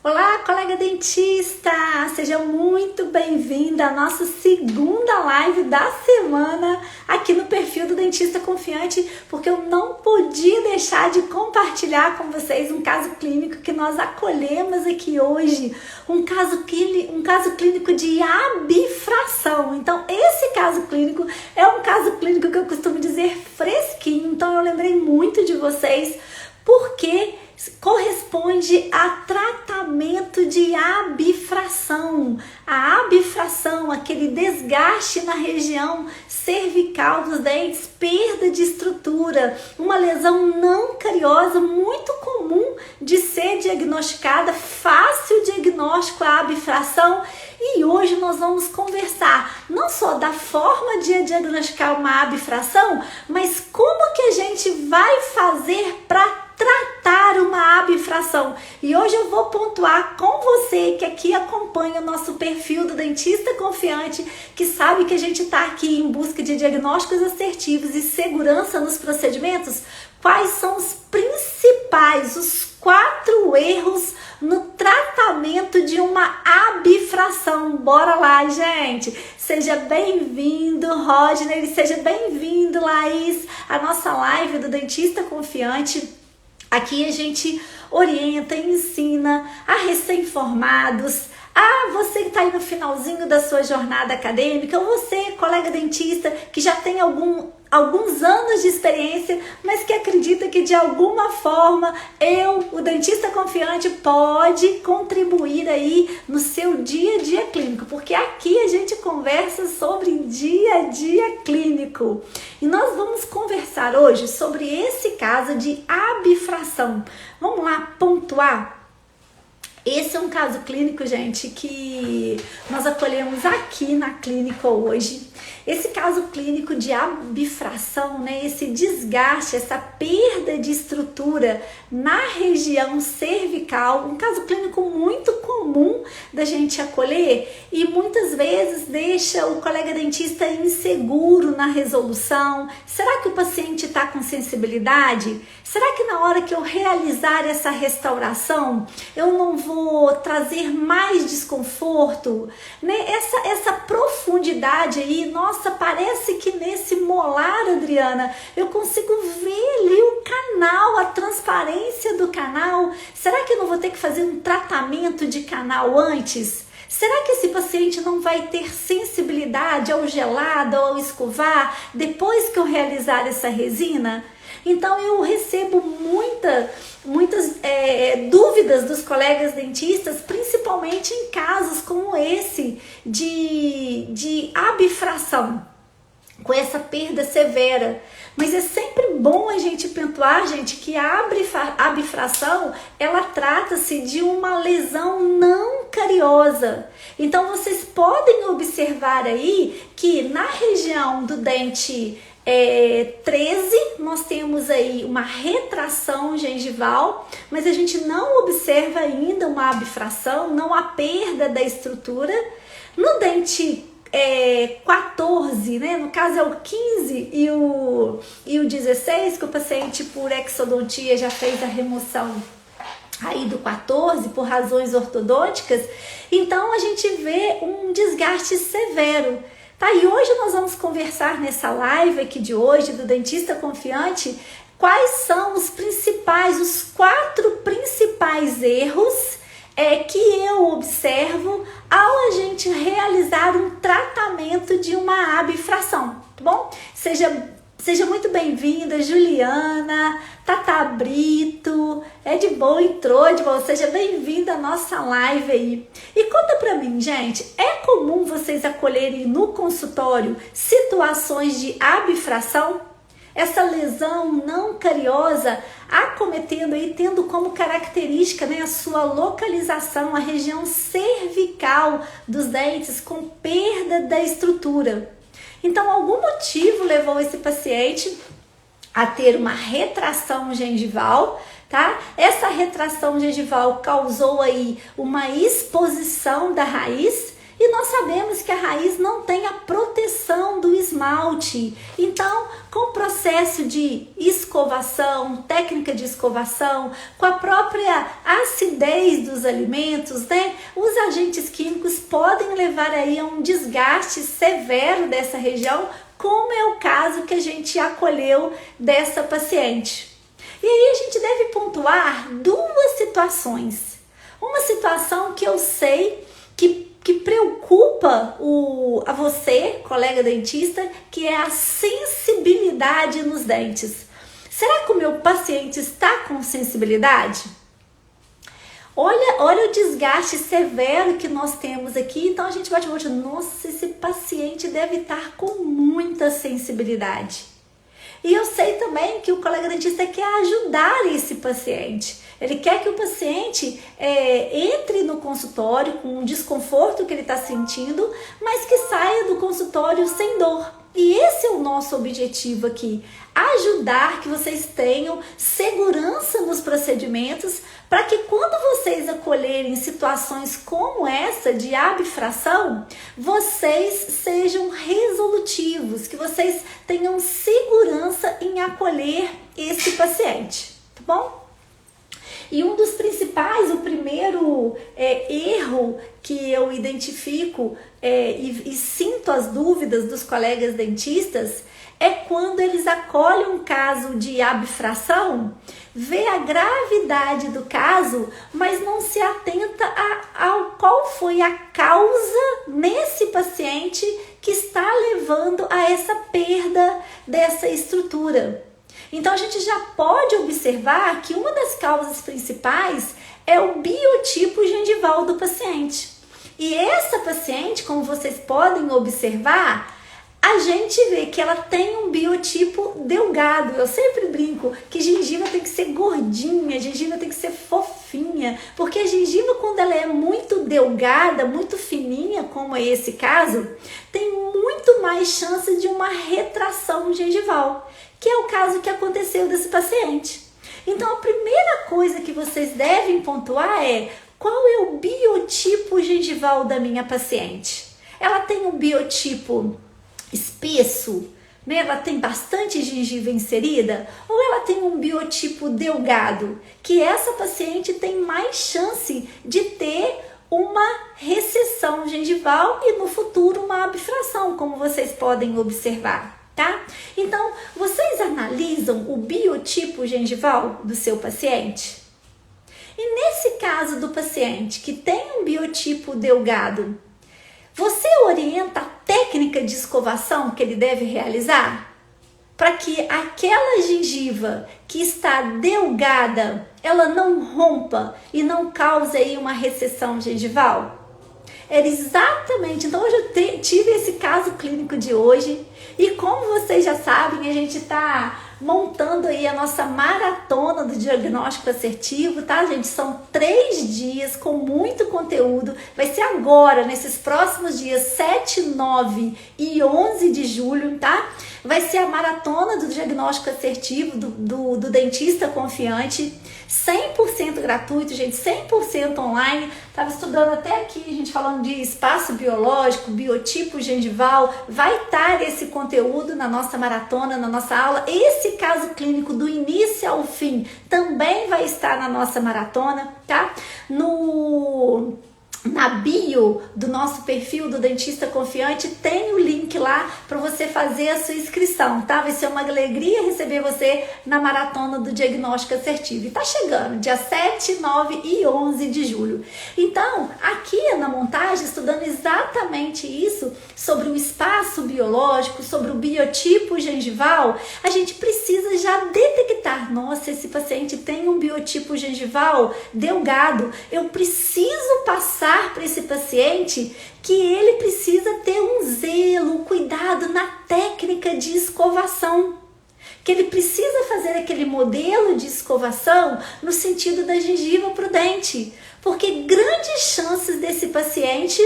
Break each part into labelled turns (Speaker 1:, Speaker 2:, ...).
Speaker 1: Olá, colega dentista! Seja muito bem-vinda à nossa segunda live da semana aqui no perfil do Dentista Confiante, porque eu não podia deixar de compartilhar com vocês um caso clínico que nós acolhemos aqui hoje, um caso clínico de abifração. Então, esse caso clínico é um caso clínico que eu costumo dizer fresquinho, então eu lembrei muito de vocês, porque corresponde a tratamento de abifração. A abifração, aquele desgaste na região cervical dos dentes, perda de estrutura, uma lesão não cariosa muito comum de ser diagnosticada, fácil diagnóstico a abifração. E hoje nós vamos conversar não só da forma de diagnosticar uma abifração, mas como que a gente vai fazer para tratar uma abifração. E hoje eu vou pontuar com você que aqui acompanha o nosso perfil do Dentista Confiante, que sabe que a gente está aqui em busca de diagnósticos assertivos e segurança nos procedimentos. Quais são os principais, os 4 erros no tratamento de uma abifração? Bora lá, gente! Seja bem-vindo, Rodney, seja bem-vindo, Laís, à nossa live do Dentista Confiante. Aqui a gente orienta e ensina a recém-formados, a você que está aí no finalzinho da sua jornada acadêmica, ou você, colega dentista, que já tem alguns anos de experiência, mas que acredita que de alguma forma o Dentista Confiante, pode contribuir aí no seu dia a dia clínico, porque aqui a gente conversa sobre dia a dia clínico. E nós vamos conversar hoje sobre esse caso de abifração. Vamos lá pontuar? Esse é um caso clínico, gente, que nós acolhemos aqui na clínica hoje. Esse caso clínico de abifração, né, esse desgaste, essa perda de estrutura na região cervical, um caso clínico muito comum da gente acolher e muitas vezes deixa o colega dentista inseguro na resolução. Será que o paciente está com sensibilidade? Será que na hora que eu realizar essa restauração, eu não vou trazer mais desconforto? Né? Essa profundidade aí, nossa, parece que nesse molar, Adriana, eu consigo ver ali o canal, a transparência do canal. Será que eu não vou ter que fazer um tratamento de canal antes? Será que esse paciente não vai ter sensibilidade ao gelado ou ao escovar depois que eu realizar essa resina? Então eu recebo muitas dúvidas dos colegas dentistas, principalmente em casos como esse de abifração, com essa perda severa. Mas é sempre bom a gente pontuar, gente, que a abifração, ela trata-se de uma lesão não cariosa. Então vocês podem observar aí que na região do dente 13, nós temos aí uma retração gengival, mas a gente não observa ainda uma abifração, não há perda da estrutura. No dente 14, né? No caso é o 15 e o 16, que o paciente por exodontia já fez a remoção aí do 14 por razões ortodônticas, então a gente vê um desgaste severo. Tá, e hoje nós vamos conversar nessa live aqui de hoje do Dentista Confiante quais são os 4 principais erros que eu observo ao a gente realizar um tratamento de uma abifração, tá bom? Seja muito bem-vinda, Juliana, Tata Brito, entrou, seja bem-vinda à nossa live aí. E conta pra mim, gente, é comum vocês acolherem no consultório situações de abifração? Essa lesão não cariosa acometendo aí, tendo como característica, né, a sua localização, a região cervical dos dentes com perda da estrutura. Então, algum motivo levou esse paciente a ter uma retração gengival, tá? Essa retração gengival causou aí uma exposição da raiz E nós sabemos que a raiz não tem a proteção do esmalte. Então, com o processo de escovação, técnica de escovação, com a própria acidez dos alimentos, né, os agentes químicos podem levar aí a um desgaste severo dessa região, como é o caso que a gente acolheu dessa paciente. E aí a gente deve pontuar duas situações. Uma situação que eu sei que preocupa a você, colega dentista, que é a sensibilidade nos dentes. Será que o meu paciente está com sensibilidade? Olha o desgaste severo que nós temos aqui. Então a gente bate o olho, nossa, esse paciente deve estar com muita sensibilidade. E eu sei também que o colega dentista quer ajudar esse paciente. Ele quer que o paciente entre no consultório com um desconforto que ele está sentindo, mas que saia do consultório sem dor. E esse é o nosso objetivo aqui, ajudar que vocês tenham segurança nos procedimentos, para que quando vocês acolherem situações como essa de abfração, vocês sejam resolutivos, que vocês tenham segurança em acolher esse paciente, tá bom? E um dos principais, o primeiro erro que eu identifico e sinto as dúvidas dos colegas dentistas é quando eles acolhem um caso de abfração, vê a gravidade do caso, mas não se atenta ao qual foi a causa nesse paciente que está levando a essa perda dessa estrutura. Então a gente já pode observar que uma das causas principais é o biotipo gengival do paciente. E essa paciente, como vocês podem observar, a gente vê que ela tem um biotipo delgado. Eu sempre brinco que gengiva tem que ser gordinha, gengiva tem que ser fofinha, porque a gengiva, quando ela é muito delgada, muito fininha, como é esse caso, tem muito mais chance de uma retração gengival, que é o caso que aconteceu desse paciente. Então a primeira coisa que vocês devem pontuar é: qual é o biotipo gengival da minha paciente? Ela tem um biotipo espesso, né? Ela tem bastante gengiva inserida, ou ela tem um biotipo delgado, que essa paciente tem mais chance de ter uma recessão gengival e no futuro uma abfração, como vocês podem observar, tá? Então, vocês analisam o biotipo gengival do seu paciente? E nesse caso do paciente que tem um biotipo delgado, você orienta a técnica de escovação que ele deve realizar? Para que aquela gengiva que está delgada, ela não rompa e não cause aí uma recessão gengival? Era exatamente, então hoje eu tive esse caso clínico de hoje, e como vocês já sabem, a gente está montando aí a nossa maratona do diagnóstico assertivo, tá, gente? São 3 dias com muito conteúdo. Vai ser agora, nesses próximos dias 7, 9 e 11 de julho, tá? Vai ser a maratona do diagnóstico assertivo do dentista confiante, 100% gratuito, gente, 100% online. Tava estudando até aqui, a gente falando de espaço biológico, biotipo gengival. Vai estar esse conteúdo na nossa maratona, na nossa aula. Esse caso clínico do início ao fim também vai estar na nossa maratona, tá? Na bio do nosso perfil do Dentista Confiante tem o link lá para você fazer a sua inscrição, tá? Vai ser uma alegria receber você na maratona do diagnóstico assertivo. E tá chegando, dia 7, 9 e 11 de julho. Então, aqui na montagem, estudando exatamente isso, sobre o espaço biológico, sobre o biotipo gengival, a gente precisa já detectar: nossa, esse paciente tem um biotipo gengival delgado, eu preciso passar para esse paciente que ele precisa ter um zelo, um cuidado na técnica de escovação, que ele precisa fazer aquele modelo de escovação no sentido da gengiva para o dente, porque grandes chances desse paciente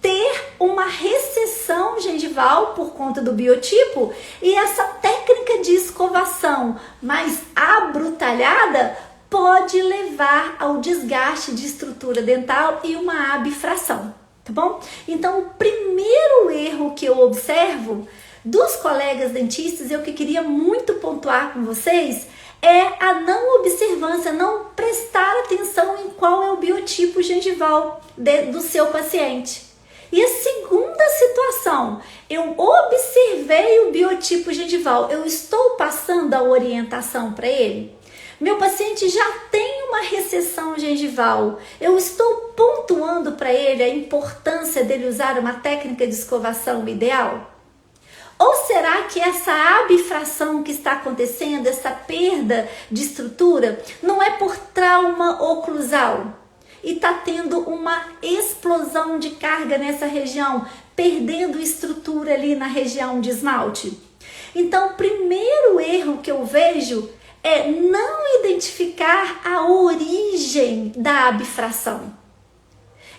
Speaker 1: ter uma recessão gengival por conta do biotipo, e essa técnica de escovação mais abrutalhada pode levar ao desgaste de estrutura dental e uma abfração, tá bom? Então, o primeiro erro que eu observo dos colegas dentistas, eu que queria muito pontuar com vocês, é a não observância, não prestar atenção em qual é o biotipo gengival do seu paciente. E a segunda situação, eu observei o biotipo gengival, eu estou passando a orientação para ele? Meu paciente já tem uma recessão gengival, eu estou pontuando para ele a importância dele usar uma técnica de escovação ideal? Ou será que essa abfração que está acontecendo, essa perda de estrutura, não é por trauma oclusal? E está tendo uma explosão de carga nessa região, perdendo estrutura ali na região de esmalte? Então, o primeiro erro que eu vejo é não identificar a origem da abfração.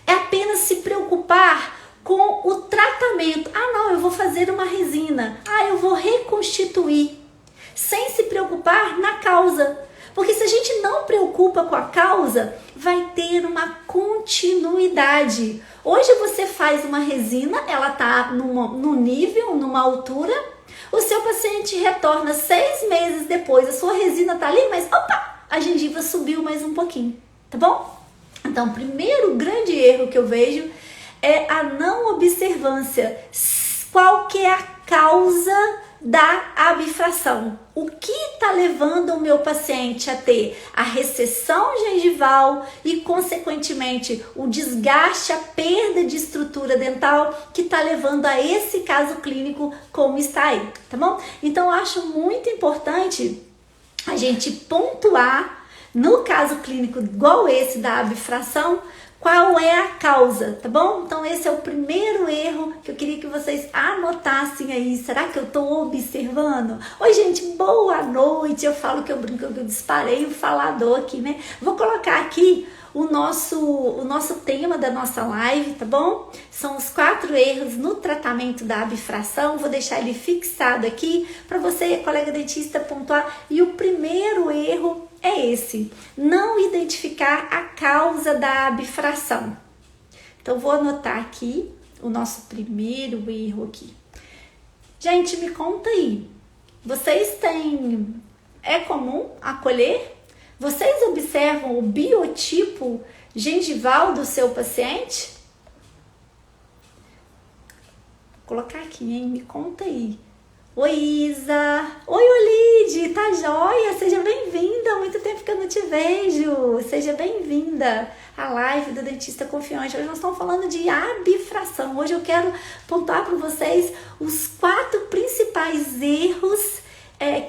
Speaker 1: É apenas se preocupar com o tratamento. Ah, não, eu vou fazer uma resina. Ah, eu vou reconstituir. Sem se preocupar na causa. Porque se a gente não preocupa com a causa, vai ter uma continuidade. Hoje você faz uma resina, ela está num nível, numa altura. O seu paciente retorna 6 meses depois, a sua resina está ali, mas opa, a gengiva subiu mais um pouquinho, tá bom? Então, o primeiro grande erro que eu vejo é a não observância. Qual que é a causa da abfração? O que está levando o meu paciente a ter a recessão gengival e, consequentemente, o desgaste, a perda de estrutura dental que está levando a esse caso clínico como está aí, tá bom? Então, eu acho muito importante a gente pontuar, no caso clínico igual esse da abfração, qual é a causa, tá bom? Então esse é o primeiro erro que eu queria que vocês anotassem aí. Será que eu tô observando? Oi, gente, boa noite. Eu falo que eu brinco, que eu disparei o falador aqui, né? Vou colocar aqui o nosso tema da nossa live, tá bom? São os 4 erros no tratamento da abfração. Vou deixar ele fixado aqui para você, colega dentista, pontuar. E o primeiro erro é esse: não identificar a causa da abfração. Então, vou anotar aqui o nosso primeiro erro aqui. Gente, me conta aí. Vocês têm... É comum acolher? Vocês observam o biotipo gengival do seu paciente? Vou colocar aqui, hein? Me conta aí. Oi, Isa. Oi, Olide. Tá joia? Seja bem-vinda. Há muito tempo que eu não te vejo. Seja bem-vinda à live do Dentista Confiante. Hoje nós estamos falando de abfração. Hoje eu quero pontuar para vocês os 4 principais erros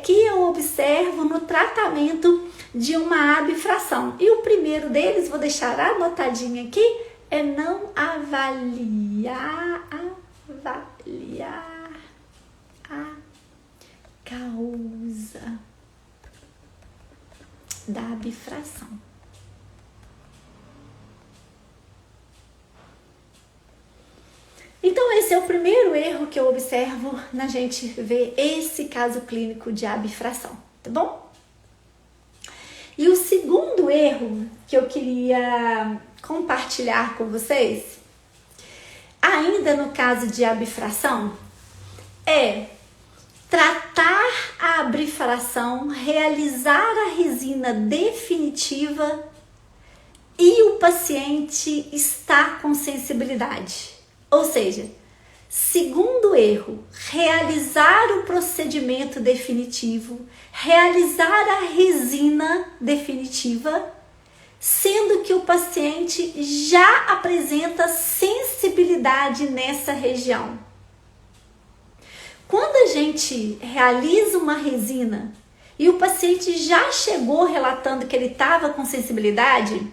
Speaker 1: que eu observo no tratamento de uma abfração. E o primeiro deles, vou deixar anotadinho aqui, é não avaliar a causa da abfração. Então esse é o primeiro erro que eu observo na gente ver esse caso clínico de abfração, tá bom? E o segundo erro que eu queria compartilhar com vocês, ainda no caso de abfração, é tratar a abfração, realizar a resina definitiva e o paciente está com sensibilidade. Ou seja, segundo erro, realizar o procedimento definitivo, realizar a resina definitiva, sendo que o paciente já apresenta sensibilidade nessa região. Quando a gente realiza uma resina e o paciente já chegou relatando que ele estava com sensibilidade,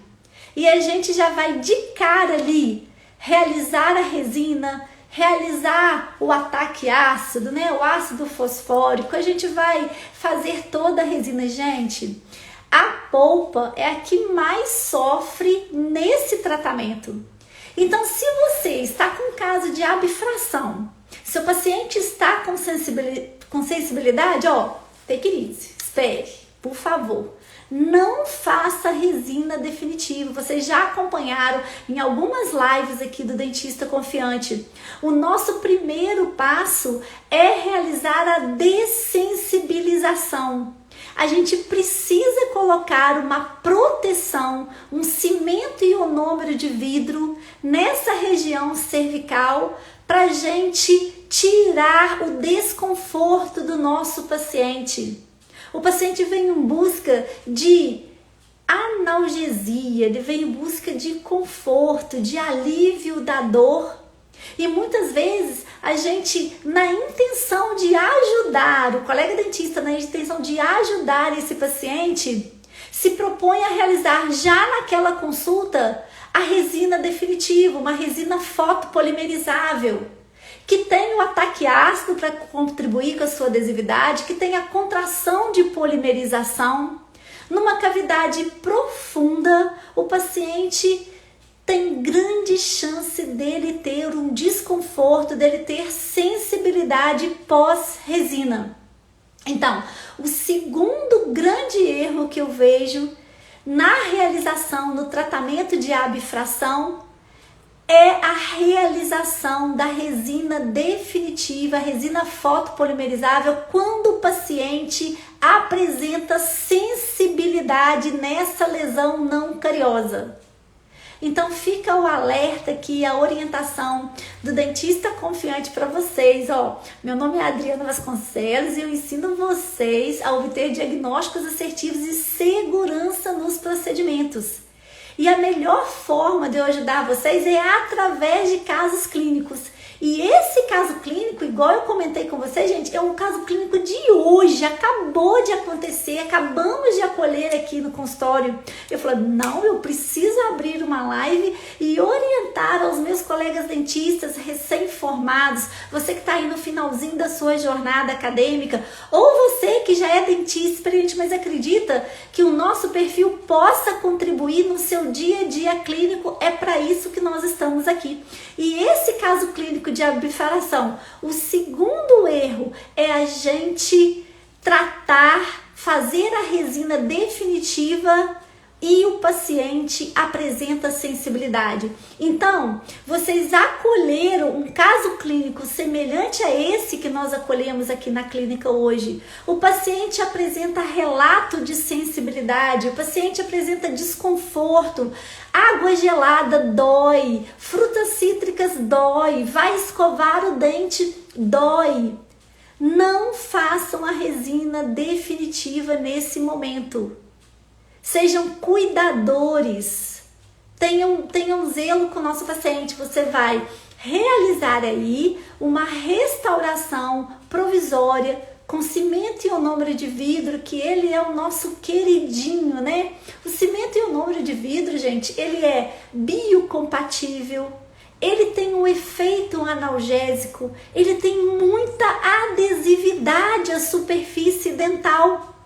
Speaker 1: e a gente já vai de cara ali realizar a resina, realizar o ataque ácido, né? O ácido fosfórico, a gente vai fazer toda a resina. Gente, a polpa é a que mais sofre nesse tratamento. Então, se você está com caso de abfração, seu paciente está com sensibilidade, ó, take it easy, espere, por favor. não faça resina definitiva. Vocês já acompanharam em algumas lives aqui do Dentista Confiante. O nosso primeiro passo é realizar a dessensibilização. A gente precisa colocar uma proteção, um cimento ionômero de vidro nessa região cervical para a gente tirar o desconforto do nosso paciente. O paciente vem em busca de analgesia, ele vem em busca de conforto, de alívio da dor. E muitas vezes a gente, na intenção de ajudar, o colega dentista, na intenção de ajudar esse paciente, se propõe a realizar já naquela consulta a resina definitiva, uma resina fotopolimerizável, que tem o ataque ácido para contribuir com a sua adesividade, que tem a contração de polimerização. Numa cavidade profunda, o paciente tem grande chance dele ter um desconforto, dele ter sensibilidade pós-resina. Então, o segundo grande erro que eu vejo na realização, no tratamento de abfração, é a realização da resina definitiva, a resina fotopolimerizável, quando o paciente apresenta sensibilidade nessa lesão não cariosa. Então fica o alerta aqui, a orientação do Dentista Confiante para vocês. Meu nome é Adriana Vasconcelos e eu ensino vocês a obter diagnósticos assertivos e segurança nos procedimentos. E a melhor forma de eu ajudar vocês é através de casos clínicos. E esse caso clínico, igual eu comentei com vocês, gente, é um caso clínico de hoje, acabou de acontecer, acabamos de acolher aqui no consultório. Eu falei, não, eu preciso abrir uma live e orientar aos meus colegas dentistas recém-formados, você que está aí no finalzinho da sua jornada acadêmica, ou você que já é dentista experiente, mas acredita que o nosso perfil possa contribuir no seu dia a dia clínico, é para isso que nós estamos aqui. E esse caso clínico de abfração, o segundo erro é a gente fazer a resina definitiva e o paciente apresenta sensibilidade. Então, vocês acolheram um caso clínico semelhante a esse que nós acolhemos aqui na clínica hoje. O paciente apresenta relato de sensibilidade, o paciente apresenta desconforto, água gelada dói, frutas cítricas dói, vai escovar o dente dói. Não façam a resina definitiva nesse momento. Sejam cuidadores, tenham zelo com o nosso paciente. Você vai realizar aí uma restauração provisória com cimento ionômero de vidro, que ele é o nosso queridinho, né? O cimento ionômero de vidro, gente, ele é biocompatível, ele tem um efeito analgésico, ele tem muita adesividade à superfície dental.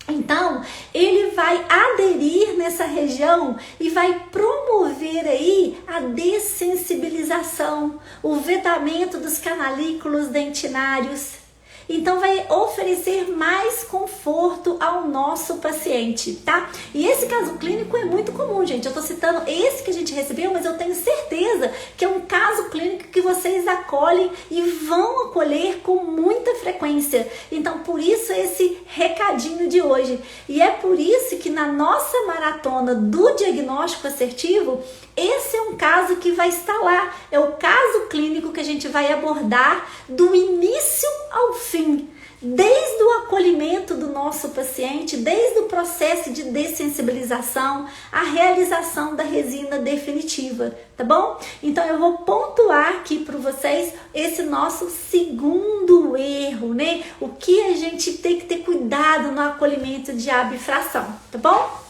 Speaker 1: Então, ele vai aderir nessa região e vai promover aí a dessensibilização, o vedamento dos canalículos dentinários. Então, vai oferecer mais conforto ao nosso paciente, tá? E esse caso clínico é muito comum, gente. Eu tô citando esse que a gente recebeu, mas eu tenho certeza que é um caso clínico que vocês acolhem e vão acolher com muita frequência. Então, por isso esse recadinho de hoje. E é por isso que na nossa maratona do diagnóstico assertivo, esse é um caso que vai estar lá. É o caso clínico que a gente vai abordar do início ao fim, desde o acolhimento do nosso paciente, desde o processo de dessensibilização, a realização da resina definitiva, tá bom? Então eu vou pontuar aqui para vocês esse nosso segundo erro, né? O que a gente tem que ter cuidado no acolhimento de abfração, tá bom?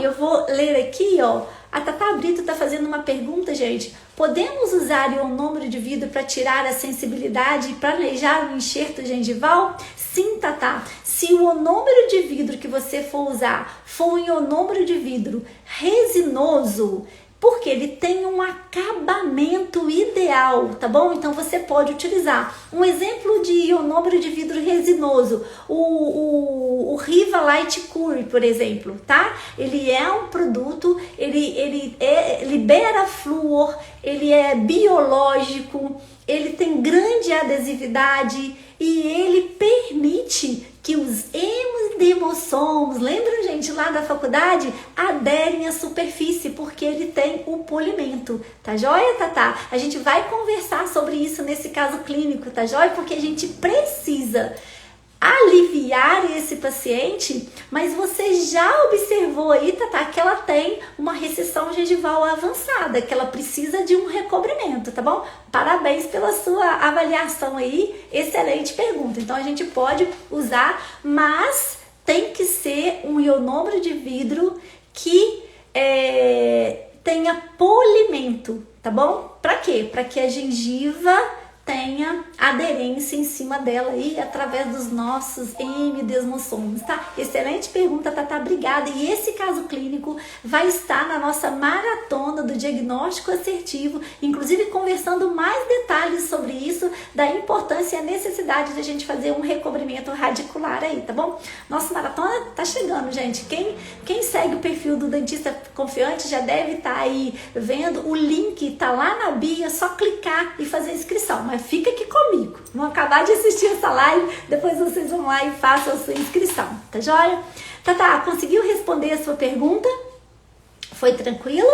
Speaker 1: Eu vou ler aqui, a Tata Brito está fazendo uma pergunta, gente. Podemos usar ionômero de vidro para tirar a sensibilidade e planejar o enxerto gengival? Sim, Tata. Se o ionômero de vidro que você for usar for um ionômero de vidro resinoso, Porque ele tem um acabamento ideal, tá bom? Então você pode utilizar. Um exemplo de ionômero de vidro resinoso, o Riva Light Cure, por exemplo, tá? Ele é um produto, ele libera flúor, ele é biológico, ele tem grande adesividade e ele permite que os endemossomos, lembram, gente, lá da faculdade, aderem à superfície, porque ele tem o polimento, tá joia, Tatá? A gente vai conversar sobre isso nesse caso clínico, tá joia? Porque a gente precisa aliviar esse paciente, mas você já observou aí, Tatá, que ela tem uma recessão gengival avançada, que ela precisa de um recobrimento, tá bom? Parabéns pela sua avaliação aí, excelente pergunta. Então a gente pode usar, mas tem que ser um ionômero de vidro que tenha polimento, tá bom? Pra quê? Pra que a gengiva tenha aderência em cima dela aí através dos nossos endemossomos, tá? Excelente pergunta, Tatá, obrigada. E esse caso clínico vai estar na nossa maratona do diagnóstico assertivo, inclusive conversando mais detalhes sobre isso, da importância e a necessidade de a gente fazer um recobrimento radicular aí, tá bom? Nossa maratona tá chegando, gente. Quem segue o perfil do Dentista Confiante já deve estar aí vendo, o link tá lá na bio, é só clicar e fazer a inscrição. Mas fica aqui comigo, vão acabar de assistir essa live, depois vocês vão lá e façam a sua inscrição, tá joia? Tatá, conseguiu responder a sua pergunta? Foi tranquilo?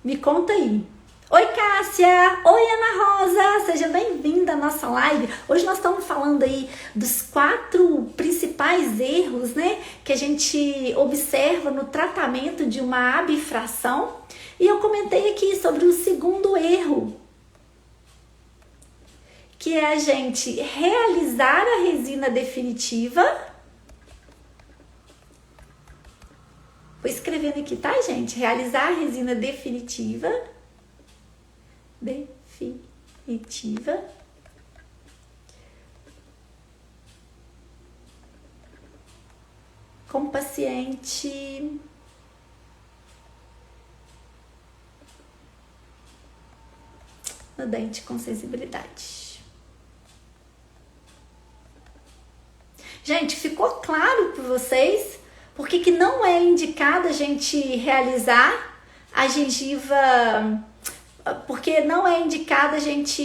Speaker 1: Me conta aí. Oi, Cássia! Oi, Ana Rosa! Seja bem-vinda à nossa live. Hoje nós estamos falando aí dos 4 principais erros, né, que a gente observa no tratamento de uma abfração. E eu comentei aqui sobre o segundo erro, que é a gente realizar a resina definitiva. Vou escrevendo aqui, tá, gente? Realizar a resina definitiva. Com paciente no dente com sensibilidade. Gente, ficou claro para vocês por que não é indicado a gente realizar a gengiva? Porque não é indicado a gente...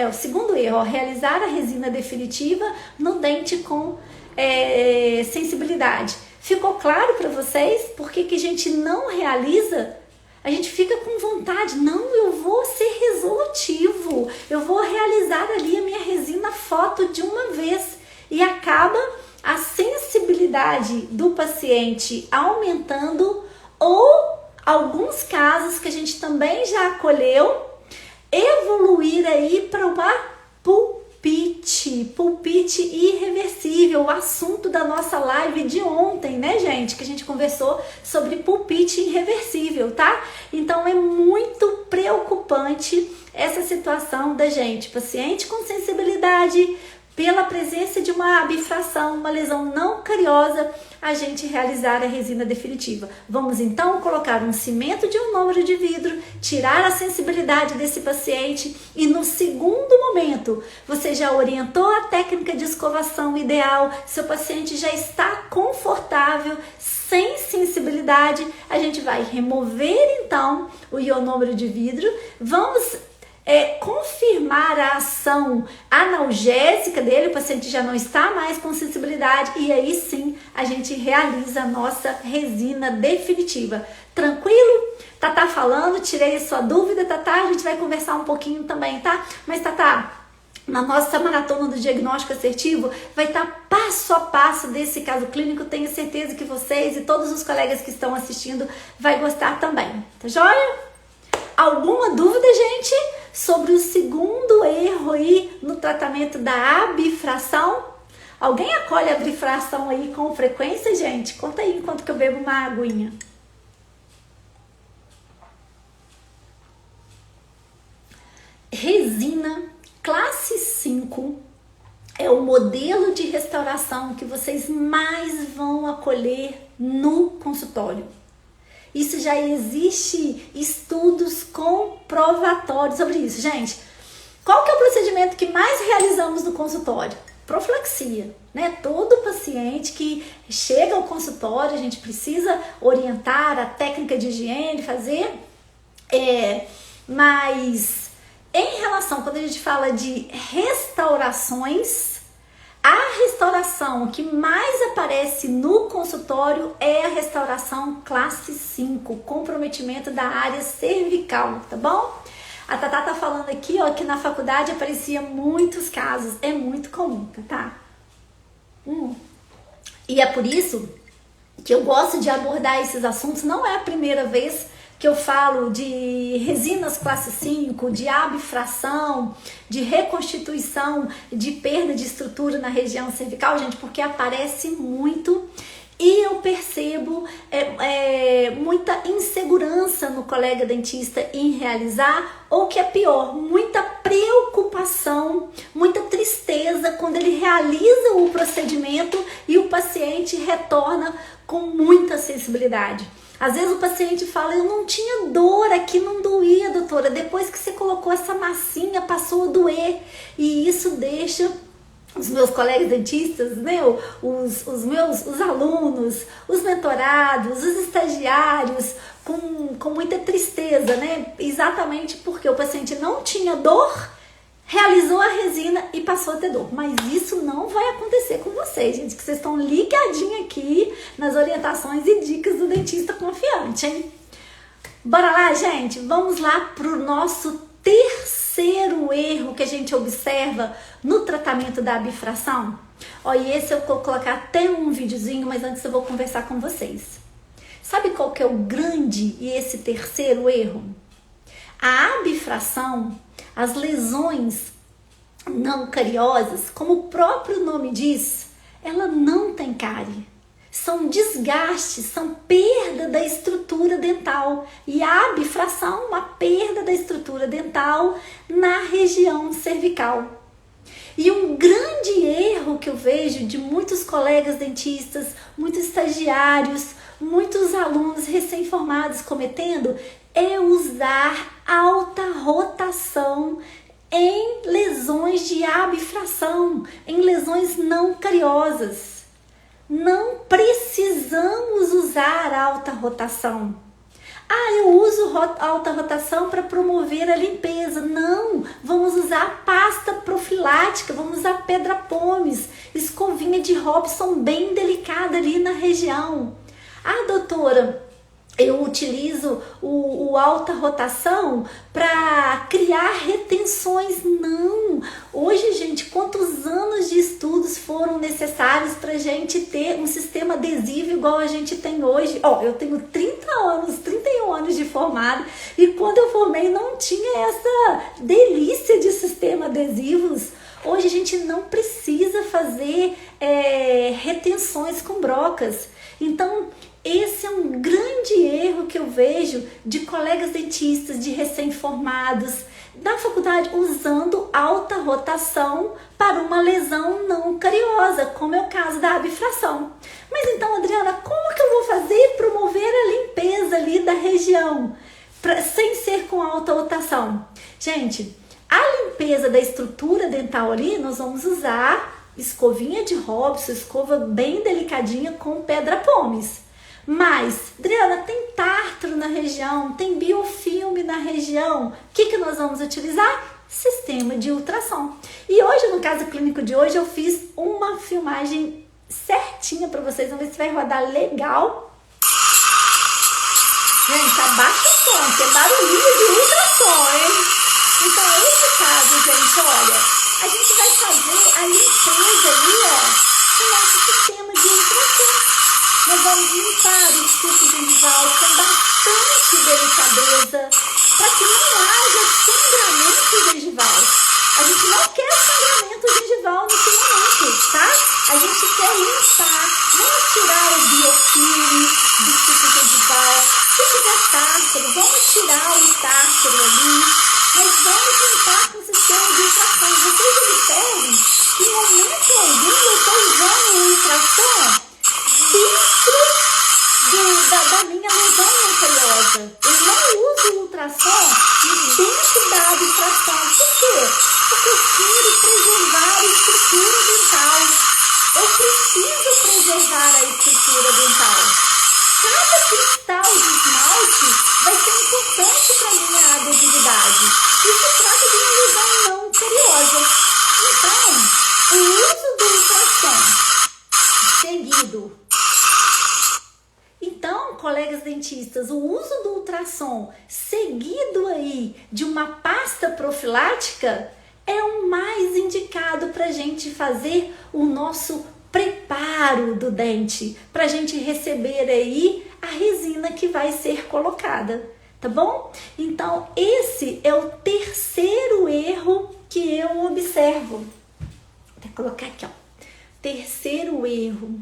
Speaker 1: o segundo erro, realizar a resina definitiva no dente com sensibilidade. Ficou claro para vocês por que a gente não realiza? A gente fica com vontade, não, eu vou ser resolutivo, eu vou realizar ali a minha resina foto de uma vez. E acaba a sensibilidade do paciente aumentando, ou alguns casos que a gente também já acolheu, evoluir aí para uma pulpite irreversível, o assunto da nossa live de ontem, né, gente? Que a gente conversou sobre pulpite irreversível, tá? Então é muito preocupante essa situação da gente, paciente com sensibilidade, pela presença de uma abfração, uma lesão não cariosa, a gente realizar a resina definitiva. Vamos então colocar um cimento de ionômero de vidro, tirar a sensibilidade desse paciente e no segundo momento, você já orientou a técnica de escovação ideal, seu paciente já está confortável, sem sensibilidade, a gente vai remover então o ionômero de vidro, vamos confirmar a ação analgésica dele, o paciente já não está mais com sensibilidade e aí sim a gente realiza a nossa resina definitiva. Tranquilo? Tatá falando, tirei a sua dúvida, Tatá, a gente vai conversar um pouquinho também, tá? Mas Tatá, na nossa maratona do diagnóstico assertivo vai estar passo a passo desse caso clínico, tenho certeza que vocês e todos os colegas que estão assistindo vai gostar também, tá joia? Alguma dúvida, gente, sobre o segundo erro aí no tratamento da abfração? Alguém acolhe a abfração aí com frequência, gente? Conta aí enquanto que eu bebo uma aguinha. Resina classe 5 é o modelo de restauração que vocês mais vão acolher no consultório. Isso já existe estudos comprovatórios sobre isso. Gente, qual que é o procedimento que mais realizamos no consultório? Profilaxia, né? Todo paciente que chega ao consultório, a gente precisa orientar a técnica de higiene, fazer, mas em relação, quando a gente fala de restaurações, a restauração que mais aparece no consultório é a restauração classe 5, comprometimento da área cervical, tá bom? A Tatá tá falando aqui, ó, que na faculdade aparecia muitos casos, é muito comum, tá? E é por isso que eu gosto de abordar esses assuntos, não é a primeira vez que eu falo de resinas classe 5, de abfração, de reconstituição, de perda de estrutura na região cervical, gente, porque aparece muito e eu percebo muita insegurança no colega dentista em realizar, ou que é pior, muita preocupação, muita tristeza quando ele realiza o procedimento e o paciente retorna com muita sensibilidade. Às vezes o paciente fala, eu não tinha dor aqui, não doía, doutora, depois que você colocou essa massinha passou a doer, e isso deixa os meus colegas dentistas, né, os alunos, os mentorados, os estagiários com muita tristeza, né, exatamente porque o paciente não tinha dor, realizou a resina e passou a ter dor. Mas isso não vai acontecer com vocês, gente, que vocês estão ligadinhos aqui nas orientações e dicas do dentista confiante, hein? Bora lá, gente? Vamos lá pro nosso terceiro erro que a gente observa no tratamento da abfração. Ó, e esse eu vou colocar até um videozinho, mas antes eu vou conversar com vocês. Sabe qual que é o grande e esse terceiro erro? A abfração, as lesões não cariosas, como o próprio nome diz, ela não tem cárie. São desgastes, são perda da estrutura dental. E a abfração, uma perda da estrutura dental na região cervical. E um grande erro que eu vejo de muitos colegas dentistas, muitos estagiários, muitos alunos recém-formados cometendo é usar alta rotação em lesões de abfração, em lesões não cariosas. Não precisamos usar alta rotação. Ah, eu uso alta rotação para promover a limpeza. Não, vamos usar pasta profilática, vamos usar pedra pomes, escovinha de Robson bem delicada ali na região. Ah, doutora, eu utilizo o alta rotação para criar retenções. Não! Hoje, gente, quantos anos de estudos foram necessários para a gente ter um sistema adesivo igual a gente tem hoje? Ó, eu tenho 31 anos de formado, e quando eu formei não tinha essa delícia de sistema adesivos. Hoje a gente não precisa fazer retenções com brocas. Então, esse é um grande erro que eu vejo de colegas dentistas, de recém-formados da faculdade, usando alta rotação para uma lesão não cariosa, como é o caso da abfração. Mas então, Adriana, como que eu vou fazer para promover a limpeza ali da região, sem ser com alta rotação? Gente, a limpeza da estrutura dental ali, nós vamos usar escovinha de Robson, escova bem delicadinha com pedra pomes. Mas, Adriana, tem tártaro na região, tem biofilme na região. O que nós vamos utilizar? Sistema de ultrassom. E hoje, no caso clínico de hoje, eu fiz uma filmagem certinha para vocês. Vamos ver se vai rodar legal. Gente, abaixa o som, que é barulhinho de ultrassom, hein? Então, esse caso, gente, olha, a gente vai fazer a limpeza ali, ó, com o nosso sistema de ultrassom. Nós vamos limpar o ciclo gengival com bastante delicadeza, para que não haja sangramento gengival. A gente não quer sangramento gengival nesse momento, tá? A gente quer limpar, vamos tirar o biofilme do ciclo gengival. Se tiver tártaro, vamos tirar o tártaro ali, mas vamos limpar com o sistema de ultrassom. Vocês observem que em momento algum eu estou usando o ultrassom dentro da minha lesão não hidratação seguido aí de uma pasta profilática é o mais indicado para a gente fazer o nosso preparo do dente, para a gente receber aí a resina que vai ser colocada, tá bom? Então, esse é o terceiro erro que eu observo. Vou colocar aqui, ó. Terceiro erro.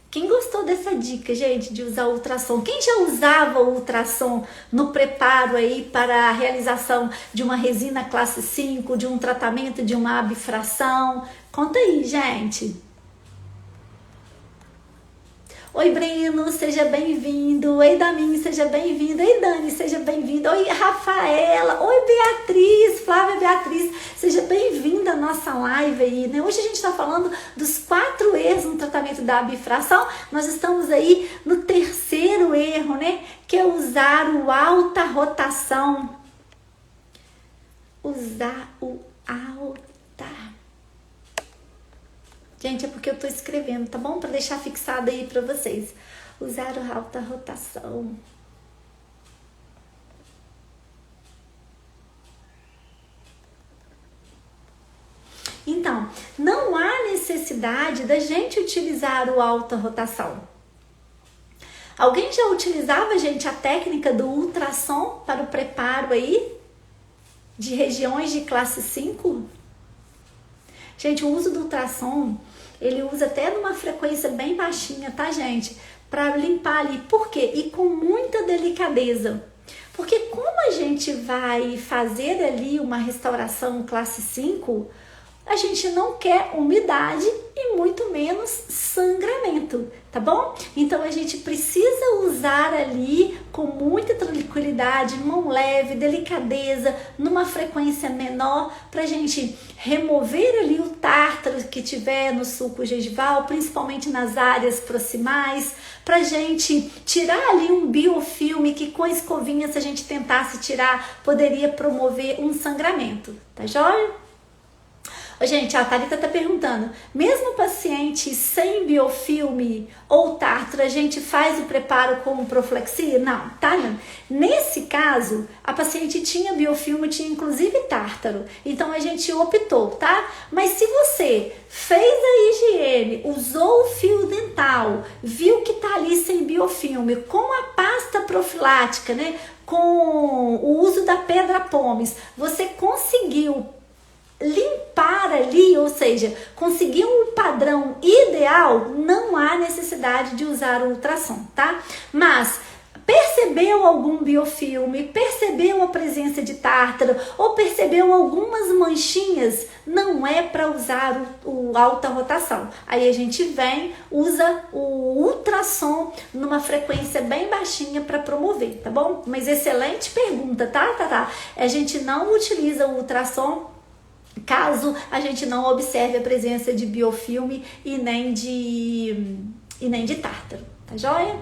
Speaker 1: Quem gostou dessa dica, gente, de usar ultrassom? Quem já usava o ultrassom no preparo aí para a realização de uma resina classe 5, de um tratamento de uma abfração? Conta aí, gente. Oi, Breno, seja bem-vindo. Oi, Damin, seja bem-vindo. Oi, Dani, seja bem-vinda. Oi, Rafaela. Oi, Beatriz, Flávia Beatriz. Seja bem-vinda à nossa live aí, né? Hoje a gente está falando dos 4 erros no tratamento da abfração. Nós estamos aí no terceiro erro, né? Que é usar o alta rotação. Usar o alta. Gente, é porque eu tô escrevendo, tá bom? Para deixar fixado aí para vocês. Usar a alta rotação. Então, não há necessidade da gente utilizar o alta rotação. Alguém já utilizava, gente, a técnica do ultrassom para o preparo aí de regiões de classe 5? Gente, o uso do ultrassom, ele usa até numa frequência bem baixinha, tá, gente? Para limpar ali. Por quê? E com muita delicadeza. Porque como a gente vai fazer ali uma restauração classe 5, a gente não quer umidade e muito menos sangramento, tá bom? Então a gente precisa usar ali com muita tranquilidade, mão leve, delicadeza, numa frequência menor, pra gente remover ali o tártaro que tiver no sulco gengival, principalmente nas áreas proximais, pra gente tirar ali um biofilme que com a escovinha, se a gente tentasse tirar, poderia promover um sangramento, tá joia? Gente, a Thalita tá perguntando, mesmo paciente sem biofilme ou tártaro, a gente faz o preparo com profilaxia? Não, tá? Nesse caso, a paciente tinha biofilme, tinha inclusive tártaro, então a gente optou, tá? Mas se você fez a higiene, usou o fio dental, viu que tá ali sem biofilme, com a pasta profilática, né? Com o uso da pedra pómez, você conseguiu limpar ali, ou seja, conseguir um padrão ideal, não há necessidade de usar o ultrassom, tá? Mas percebeu algum biofilme, percebeu a presença de tártaro ou percebeu algumas manchinhas, não é para usar o alta rotação. Aí a gente vem, usa o ultrassom numa frequência bem baixinha para promover, tá bom? Mas excelente pergunta, tá? A gente não utiliza o ultrassom caso a gente não observe a presença de biofilme e nem de tártaro, tá joia?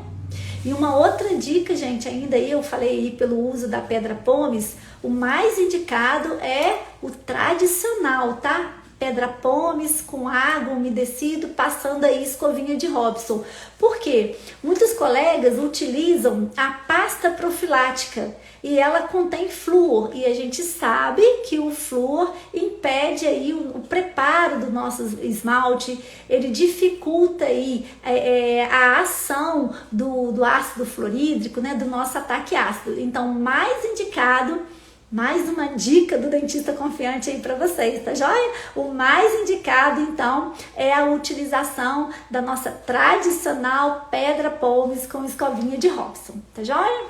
Speaker 1: E uma outra dica, gente, ainda eu falei aí pelo uso da pedra pómez, o mais indicado é o tradicional, tá? Pedra pómez com água, umedecido, passando aí escovinha de Robson. Por quê? Muitos colegas utilizam a pasta profilática e ela contém flúor e a gente sabe que o flúor impede aí o preparo do nosso esmalte, ele dificulta aí a ação do ácido fluorídrico, né, do nosso ataque ácido. Então, mais indicado, mais uma dica do dentista confiante aí para vocês, tá joia? O mais indicado, então, é a utilização da nossa tradicional pedra pómez com escovinha de Robson, tá joia?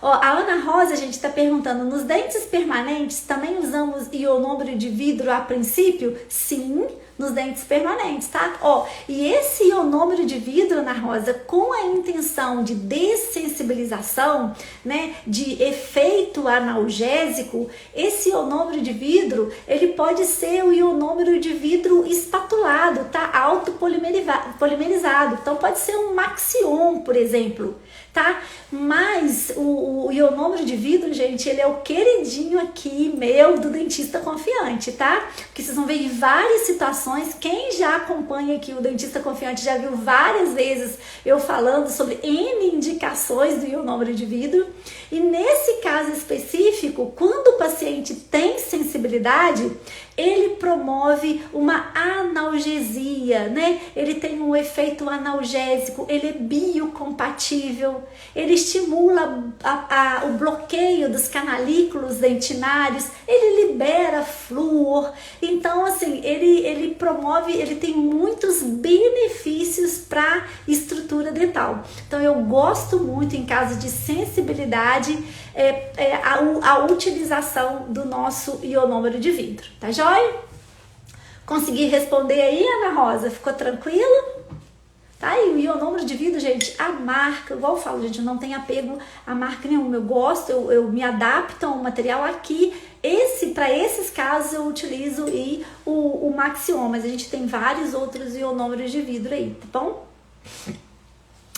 Speaker 1: Ó, a Ana Rosa, a gente está perguntando, nos dentes permanentes também usamos ionômero de vidro a princípio? Sim, nos dentes permanentes, tá? Ó, e esse ionômero de vidro, Ana Rosa, com a intenção de dessensibilização, né, de efeito analgésico, esse ionômero de vidro, ele pode ser o ionômero de vidro espatulado, tá? Autopolimerizado. Então pode ser um Maxion, por exemplo, tá? Mas o ionômero de vidro, gente, ele é o queridinho aqui meu do dentista confiante, tá? Porque vocês vão ver em várias situações indicações. Quem já acompanha aqui o Dentista Confiante já viu várias vezes eu falando sobre N indicações do ionômero de vidro. E nesse caso específico, quando o paciente tem sensibilidade, ele promove uma analgesia, né? Ele tem um efeito analgésico, ele é biocompatível, ele estimula o bloqueio dos canalículos dentinários, ele libera flúor. Então, assim, ele promove, ele tem muitos benefícios para a estrutura dental. Então, eu gosto muito, em caso de sensibilidade, a utilização do nosso ionômero de vidro, tá joia? Consegui responder aí, Ana Rosa? Ficou tranquilo? Tá? E o ionômero de vidro, gente, a marca, igual eu falo, gente, eu não tenho apego a marca nenhuma, eu gosto, eu me adapto ao material aqui. Para esses casos eu utilizo o Maxion, mas a gente tem vários outros ionômeros de vidro aí, tá bom?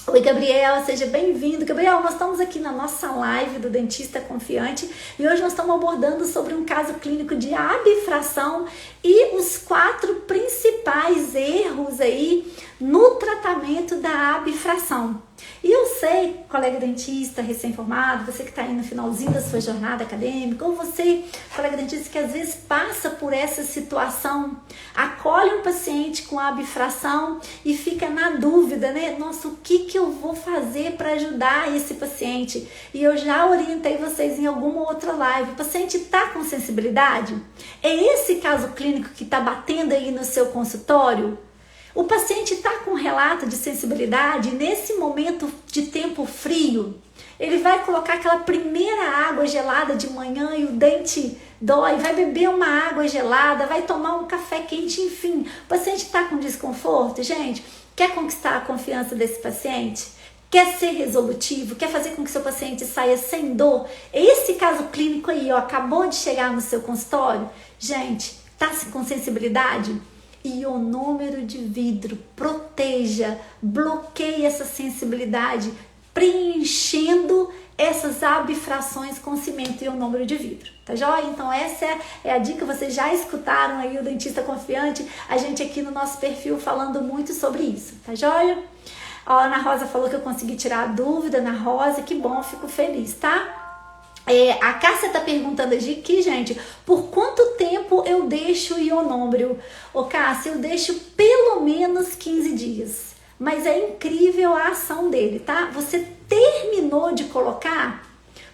Speaker 1: Oi, Gabriel, seja bem-vindo. Gabriel, nós estamos aqui na nossa live do Dentista Confiante e hoje nós estamos abordando sobre um caso clínico de abfração e os 4 principais erros aí no tratamento da abfração. E eu sei, colega dentista recém-formado, você que está aí no finalzinho da sua jornada acadêmica, ou você, colega dentista, que às vezes passa por essa situação, acolhe um paciente com abfração e fica na dúvida, né? Nossa, o que eu vou fazer para ajudar esse paciente? E eu já orientei vocês em alguma outra live. O paciente está com sensibilidade? É esse caso clínico que está batendo aí no seu consultório? O paciente está com relato de sensibilidade nesse momento de tempo frio. Ele vai colocar aquela primeira água gelada de manhã e o dente dói, vai beber uma água gelada, vai tomar um café quente, enfim. O paciente está com desconforto, gente. Quer conquistar a confiança desse paciente? Quer ser resolutivo? Quer fazer com que seu paciente saia sem dor? Esse caso clínico aí, ó, acabou de chegar no seu consultório. Gente, tá com sensibilidade? Ionômero de vidro, proteja, bloqueie essa sensibilidade, preenchendo essas abfrações com cimento e ionômero de vidro, tá joia? Então essa é a dica, vocês já escutaram aí o Dentista Confiante, a gente aqui no nosso perfil falando muito sobre isso, tá joia? Ó, a Ana Rosa falou que eu consegui tirar a dúvida, Ana Rosa, que bom, fico feliz, tá? A Cássia tá perguntando aqui, gente, por quanto tempo eu deixo o ionômero? Ô Cássia, eu deixo pelo menos 15 dias, mas é incrível a ação dele, tá? Você terminou de colocar,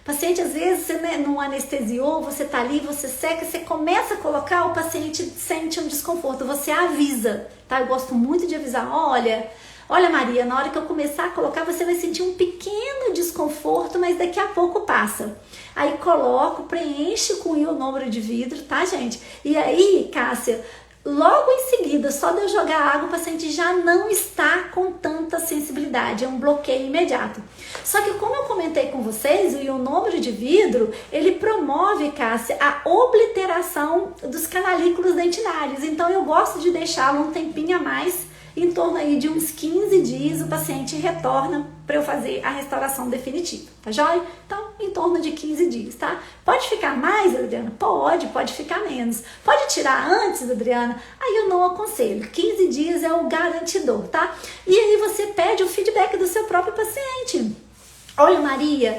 Speaker 1: paciente, às vezes você, né, não anestesiou, você tá ali, você seca, você começa a colocar, o paciente sente um desconforto, você avisa, tá? Eu gosto muito de avisar, olha Maria, na hora que eu começar a colocar, você vai sentir um pequeno desconforto, mas daqui a pouco passa. Aí coloco, preenche com o ionômero de vidro, tá, gente? E aí, Cássia, logo em seguida, só de eu jogar água, o paciente já não está com tanta sensibilidade, é um bloqueio imediato. Só que como eu comentei com vocês, o ionômero de vidro, ele promove, Cássia, a obliteração dos canalículos dentinários. Então eu gosto de deixá-lo um tempinho a mais, em torno aí de uns 15 dias, o paciente retorna para eu fazer a restauração definitiva, tá joia? Então, em torno de 15 dias, tá? Pode ficar mais, Adriana? Pode ficar menos. Pode tirar antes, Adriana? Aí eu não aconselho. 15 dias é o garantidor, tá? E aí você pede o feedback do seu próprio paciente. Olha, Maria,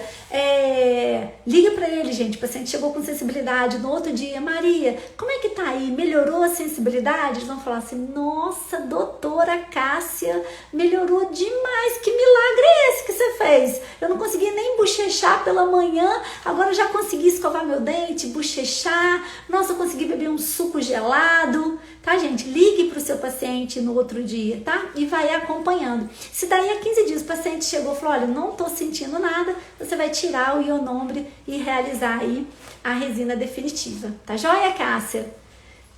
Speaker 1: liga para ele, gente, o paciente chegou com sensibilidade no outro dia, Maria, como é que tá aí? Melhorou a sensibilidade? Eles vão falar assim, nossa, doutora Cássia, melhorou demais, que milagre é esse que você fez? Eu não consegui nem bochechar pela manhã, agora eu já consegui escovar meu dente, bochechar, nossa, eu consegui beber um suco gelado, tá, gente? Ligue pro seu paciente no outro dia, tá? E vai acompanhando. Se daí a 15 dias o paciente chegou e falou, olha, não tô sentindo nada, você vai tirar o ionômero e realizar aí a resina definitiva, tá joia, Cássia?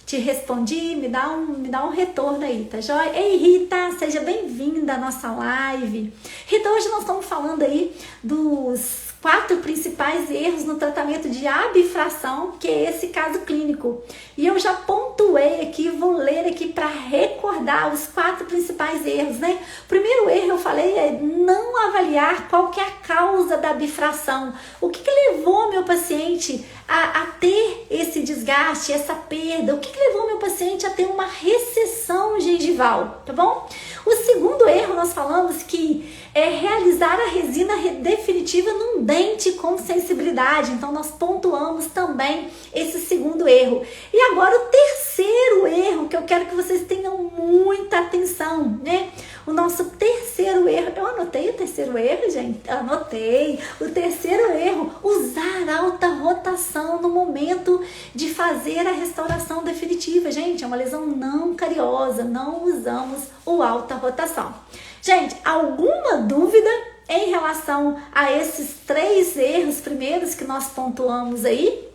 Speaker 1: Te respondi, me dá um retorno aí, tá joia? Ei, Rita, seja bem-vinda à nossa live. Rita, hoje nós estamos falando aí dos 4 principais erros no tratamento de abfração, que é esse caso clínico. E eu já pontuei aqui, vou ler aqui para recordar os 4 principais erros, né? O primeiro erro eu falei é não avaliar qual que é a causa da bifração. O que levou meu paciente a ter esse desgaste, essa perda? O que levou meu paciente a ter uma recessão gengival, tá bom? O segundo erro, nós falamos que é realizar a resina definitiva num dente com sensibilidade. Então, nós pontuamos também esse segundo erro. E agora, o terceiro erro, que eu quero que vocês tenham muita atenção, né? O nosso terceiro erro, eu anotei o terceiro erro, gente? Anotei. O terceiro erro, usar alta rotação no momento de fazer a restauração definitiva. Gente, é uma lesão não cariosa, não usamos o alta rotação. Gente, alguma dúvida em relação a esses 3 erros primeiros que nós pontuamos aí?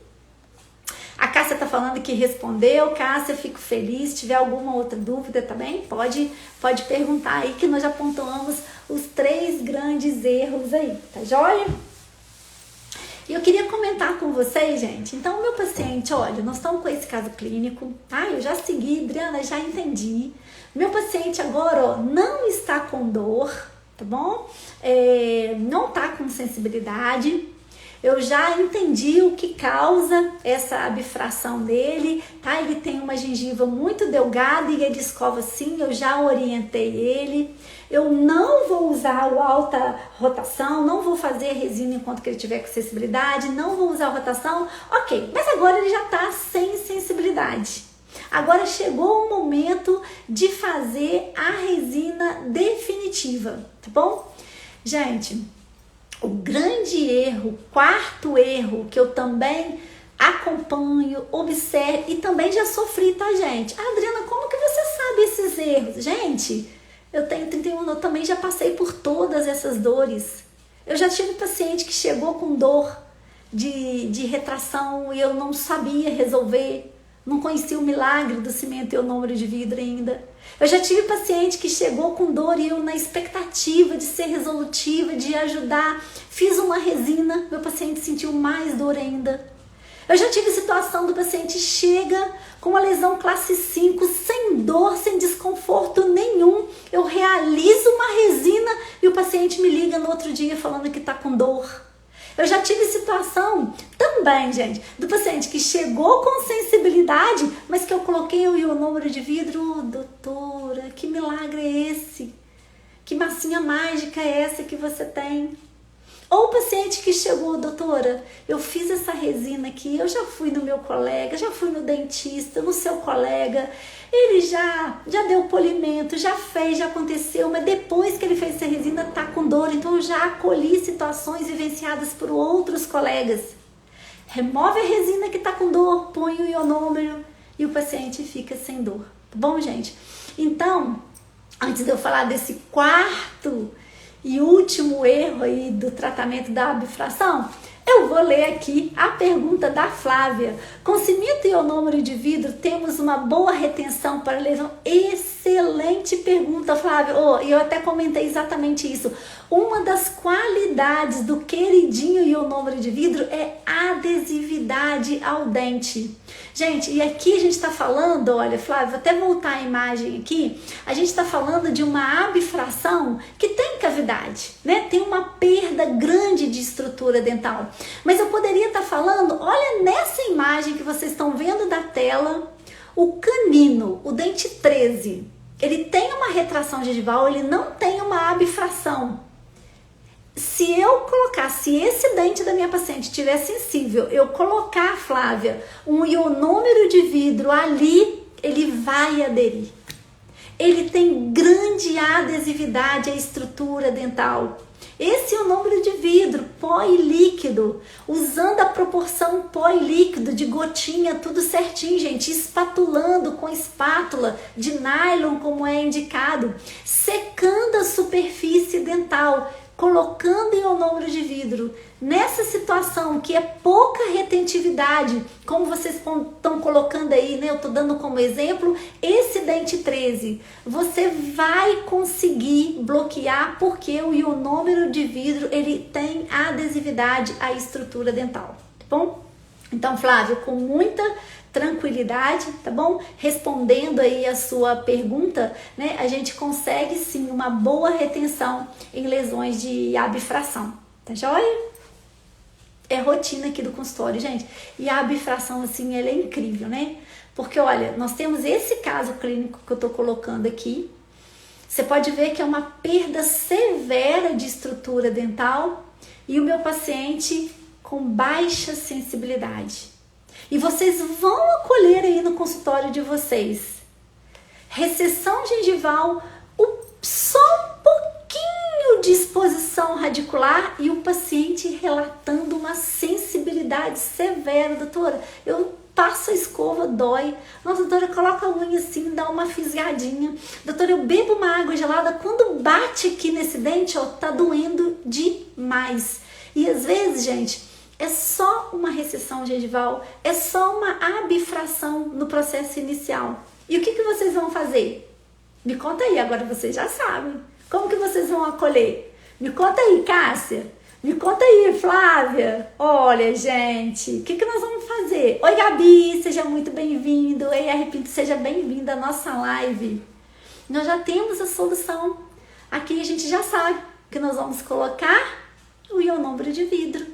Speaker 1: A Cássia tá falando que respondeu. Cássia, fico feliz. Se tiver alguma outra dúvida também, pode perguntar aí, que nós já pontuamos os 3 grandes erros aí, tá joia? E eu queria comentar com vocês, gente. Então, o meu paciente, olha, nós estamos com esse caso clínico, tá? Eu já segui, Adriana, já entendi. Meu paciente agora, ó, não está com dor, tá bom? Não tá com sensibilidade. Eu já entendi o que causa essa bifração dele, tá? Ele tem uma gengiva muito delgada e ele escova sim, eu já orientei ele. Eu não vou usar o alta rotação, não vou fazer resina enquanto que ele tiver com sensibilidade, não vou usar a rotação, ok. Mas agora ele já tá sem sensibilidade. Agora chegou o momento de fazer a resina definitiva, tá bom? Gente, o grande erro, quarto erro, que eu também acompanho, observo e também já sofri, tá, gente? Ah, Adriana, como que você sabe esses erros? Gente, eu tenho 31 anos, eu também já passei por todas essas dores. Eu já tive paciente que chegou com dor de retração e eu não sabia resolver. Não conhecia o milagre do cimento ionômero de vidro ainda. Eu já tive paciente que chegou com dor e eu, na expectativa de ser resolutiva, de ajudar, fiz uma resina, meu paciente sentiu mais dor ainda. Eu já tive situação do paciente chega com uma lesão classe 5, sem dor, sem desconforto nenhum. Eu realizo uma resina e o paciente me liga no outro dia falando que está com dor. Eu já tive situação também, gente, do paciente que chegou com sensibilidade, mas que eu coloquei o ionômero de vidro. Doutora, que milagre é esse? Que massinha mágica é essa que você tem? Ou o paciente que chegou, doutora, eu fiz essa resina aqui, eu já fui no meu colega, já fui no dentista, no seu colega, ele já deu polimento, já fez, já aconteceu, mas depois que ele fez essa resina tá com dor, então eu já acolhi situações vivenciadas por outros colegas. Remove a resina que tá com dor, põe o ionômero e o paciente fica sem dor. Tá bom, gente? Então, antes de eu falar desse quarto e último erro aí do tratamento da bifração, eu vou ler aqui a pergunta da Flávia. Com cimento ionômero de vidro, temos uma boa retenção para lesão? Excelente pergunta, Flávia. E eu até comentei exatamente isso. Uma das qualidades do queridinho ionômero de vidro é a adesividade ao dente. Gente, e aqui a gente está falando, olha, Flávia, vou até voltar a imagem aqui, a gente está falando de uma abfração que tem cavidade, né? Tem uma perda grande de estrutura dental. Mas eu poderia estar falando, olha nessa imagem que vocês estão vendo da tela, o canino, o dente 13, ele tem uma retração gengival, ele não tem uma abfração. Se eu colocar, se esse dente da minha paciente estiver sensível, eu colocar, Flávia, um ionômero de vidro ali, ele vai aderir. Ele tem grande adesividade à estrutura dental. Esse ionômero de vidro, pó e líquido, usando a proporção pó e líquido de gotinha, tudo certinho, gente, espatulando com espátula de nylon, como é indicado, secando a superfície dental, colocando ionômero de vidro. Nessa situação que é pouca retentividade, como vocês estão colocando aí, né? Eu tô dando como exemplo esse dente 13. Você vai conseguir bloquear porque o ionômero de vidro, ele tem adesividade à estrutura dental, tá bom? Então, Flávio, com muita tranquilidade, tá bom? Respondendo aí a sua pergunta, né, a gente consegue sim uma boa retenção em lesões de abfração, tá joia? É rotina aqui do consultório, gente. E a abfração, assim, ela é incrível, né? Porque, olha, nós temos esse caso clínico que eu tô colocando aqui. Você pode ver que é uma perda severa de estrutura dental e o meu paciente com baixa sensibilidade. E vocês vão acolher aí no consultório de vocês recessão gengival, só um pouquinho de exposição radicular e o paciente relatando uma sensibilidade severa. Doutora, eu passo a escova, dói. Nossa, doutora, coloca a unha assim, dá uma fisgadinha. Doutora, eu bebo uma água gelada, quando bate aqui nesse dente, ó, tá doendo demais. E às vezes, gente, é só uma recessão gengival, é só uma abfração no processo inicial. E o que vocês vão fazer? Me conta aí, agora vocês já sabem. Como que vocês vão acolher? Me conta aí, Cássia. Me conta aí, Flávia. Olha, gente, o que nós vamos fazer? Oi, Gabi, seja muito bem-vindo. Ei, R. Pinto, seja bem-vindo à nossa live. Nós já temos a solução. Aqui a gente já sabe que nós vamos colocar o ionômero de vidro.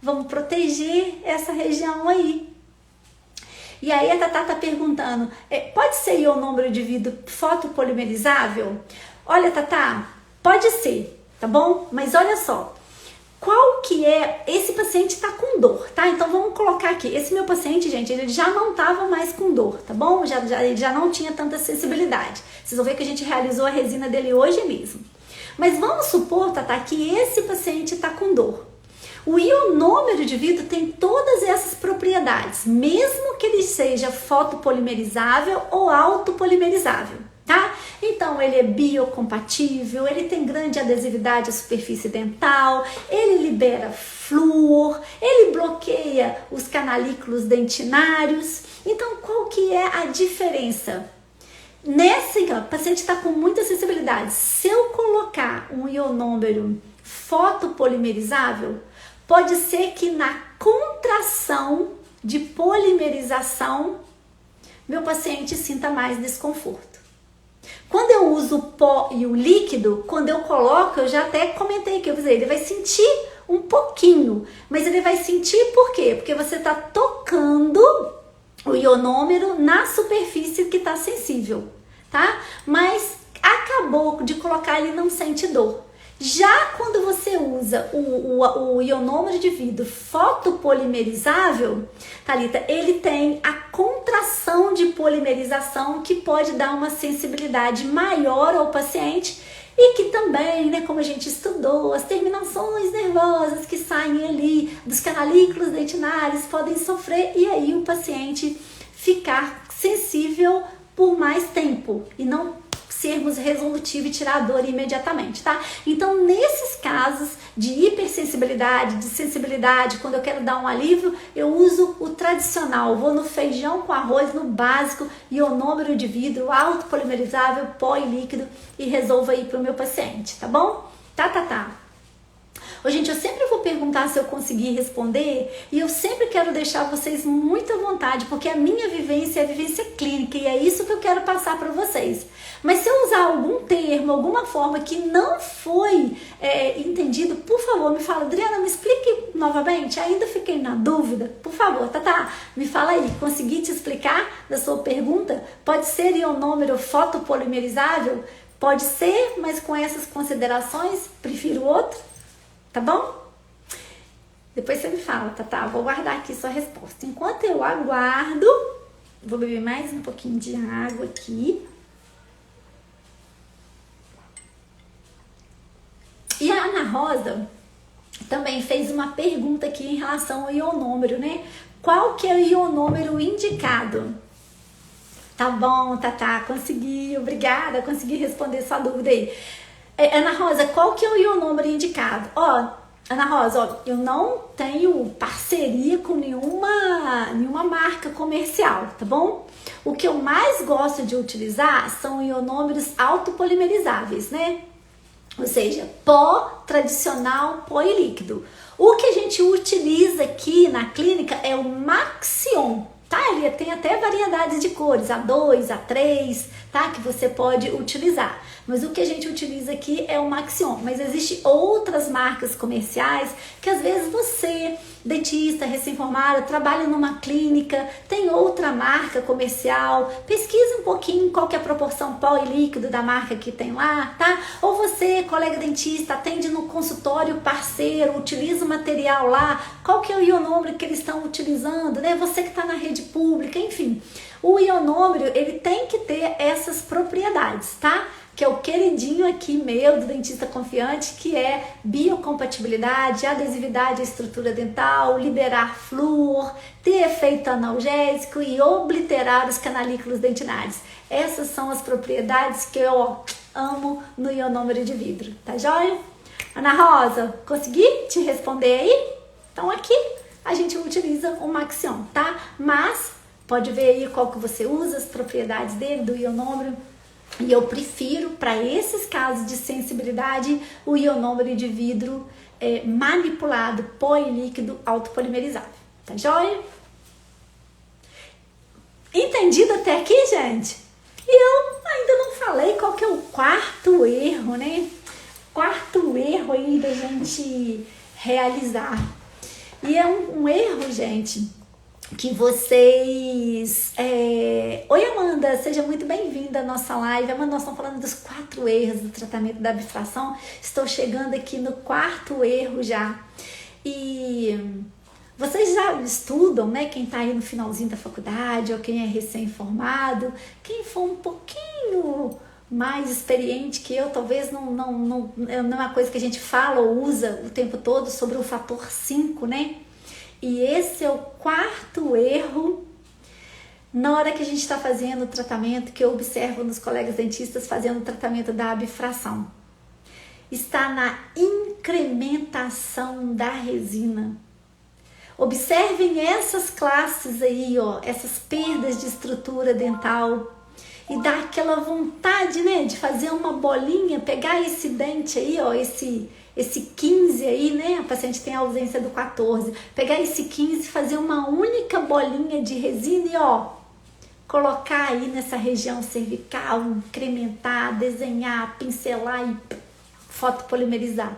Speaker 1: Vamos proteger essa região aí. E aí a Tatá tá perguntando, pode ser ionômero de vidro fotopolimerizável? Olha, Tatá, pode ser, tá bom? Mas olha só, qual que é... Esse paciente tá com dor, tá? Então vamos colocar aqui, esse meu paciente, gente, ele já não tava mais com dor, tá bom? Ele já não tinha tanta sensibilidade. Vocês vão ver que a gente realizou a resina dele hoje mesmo. Mas vamos supor, Tatá, que esse paciente tá com dor. O ionômero de vidro tem todas essas propriedades, mesmo que ele seja fotopolimerizável ou autopolimerizável, tá? Então, ele é biocompatível, ele tem grande adesividade à superfície dental, ele libera flúor, ele bloqueia os canalículos dentinários. Então, qual que é a diferença? Nesse o paciente está com muita sensibilidade. Se eu colocar um ionômero fotopolimerizável, pode ser que na contração de polimerização, meu paciente sinta mais desconforto. Quando eu uso o pó e o líquido, quando eu coloco, eu já até comentei que ele vai sentir um pouquinho, mas ele vai sentir por quê? Porque você está tocando o ionômero na superfície que está sensível, tá? Mas acabou de colocar, ele não sente dor. Já quando você usa o ionômero de vidro fotopolimerizável, Thalita, ele tem a contração de polimerização que pode dar uma sensibilidade maior ao paciente e que também, né, como a gente estudou, as terminações nervosas que saem ali dos canalículos dentinários podem sofrer e aí o paciente ficar sensível por mais tempo e não sermos resolutivo e tirar a dor imediatamente, tá? Então, nesses casos de hipersensibilidade, de sensibilidade, quando eu quero dar um alívio, eu uso o tradicional, vou no feijão com arroz, no básico, ionômero de vidro, autopolimerizável, pó e líquido e resolvo aí pro meu paciente, tá bom? Tá. Ô, gente, eu sempre vou perguntar se eu conseguir responder e eu sempre quero deixar vocês muito à vontade, porque a minha vivência é a vivência clínica e é isso que eu quero passar para vocês. Mas se eu usar algum termo, alguma forma que não foi entendido, por favor, me fala, Adriana, me explique novamente, ainda fiquei na dúvida, por favor, Tatá, me fala aí, consegui te explicar da sua pergunta? Pode ser ionômero fotopolimerizável? Pode ser, mas com essas considerações, prefiro outro? Tá bom? Depois você me fala, Tatá, vou guardar aqui sua resposta. Enquanto eu aguardo, vou beber mais um pouquinho de água aqui. E a Ana Rosa também fez uma pergunta aqui em relação ao ionômero, né? Qual que é o ionômero indicado? Tá bom, Tatá, consegui, obrigada, consegui responder sua dúvida aí. Ana Rosa, qual que é o ionômero indicado? Ó, Ana Rosa, ó, eu não tenho parceria com nenhuma marca comercial, tá bom? O que eu mais gosto de utilizar são ionômeros autopolimerizáveis, né? Ou seja, pó tradicional, pó e líquido. O que a gente utiliza aqui na clínica é o Maxion, tá? Ele tem até variedades de cores, A2, A3, tá? Que você pode utilizar. Mas o que a gente utiliza aqui é o Maxion. Mas existem outras marcas comerciais que às vezes você, dentista, recém-formado, trabalha numa clínica, tem outra marca comercial, pesquisa um pouquinho qual que é a proporção pó e líquido da marca que tem lá, tá? Ou você, colega dentista, atende no consultório parceiro, utiliza o material lá, qual que é o ionômero que eles estão utilizando, né? Você que está na rede pública, enfim. O ionômero, ele tem que ter essas propriedades, tá? Que é o queridinho aqui meu do Dentista Confiante, que é biocompatibilidade, adesividade à estrutura dental, liberar flúor, ter efeito analgésico e obliterar os canalículos dentinários. Essas são as propriedades que eu amo no ionômero de vidro, tá joia? Ana Rosa, consegui te responder aí? Então aqui a gente utiliza o Maxion, tá? Mas pode ver aí qual que você usa, as propriedades dele, do ionômero. E eu prefiro, para esses casos de sensibilidade, o ionômero de vidro manipulado, pó e líquido autopolimerizável. Tá joia? Entendido até aqui, gente? E eu ainda não falei qual que é o quarto erro, né? Quarto erro aí da gente realizar. E é um erro, gente, que vocês... Oi, Amanda, seja muito bem-vinda à nossa live. Amanda, nós estamos falando dos 4 erros do tratamento da bifração. Estou chegando aqui no 4º erro já. E vocês já estudam, né? Quem está aí no finalzinho da faculdade ou quem é recém-formado, quem for um pouquinho mais experiente que eu, talvez não é uma coisa que a gente fala ou usa o tempo todo sobre o fator 5, né? E esse é o 4º erro na hora que a gente está fazendo o tratamento, que eu observo nos colegas dentistas fazendo o tratamento da bifração. Está na incrementação da resina. Observem essas classes aí, ó, essas perdas de estrutura dental. E dá aquela vontade, né, de fazer uma bolinha, pegar esse dente aí, ó, esse 15 aí, né, a paciente tem a ausência do 14, pegar esse 15 e fazer uma única bolinha de resina e, ó, colocar aí nessa região cervical, incrementar, desenhar, pincelar e fotopolimerizar.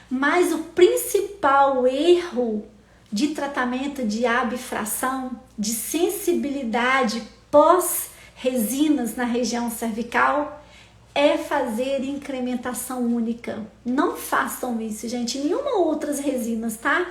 Speaker 1: Mas o principal erro de tratamento de abifração, de sensibilidade pós-resinas na região cervical, é fazer incrementação única. Não façam isso, gente. Nenhuma outras resinas, tá?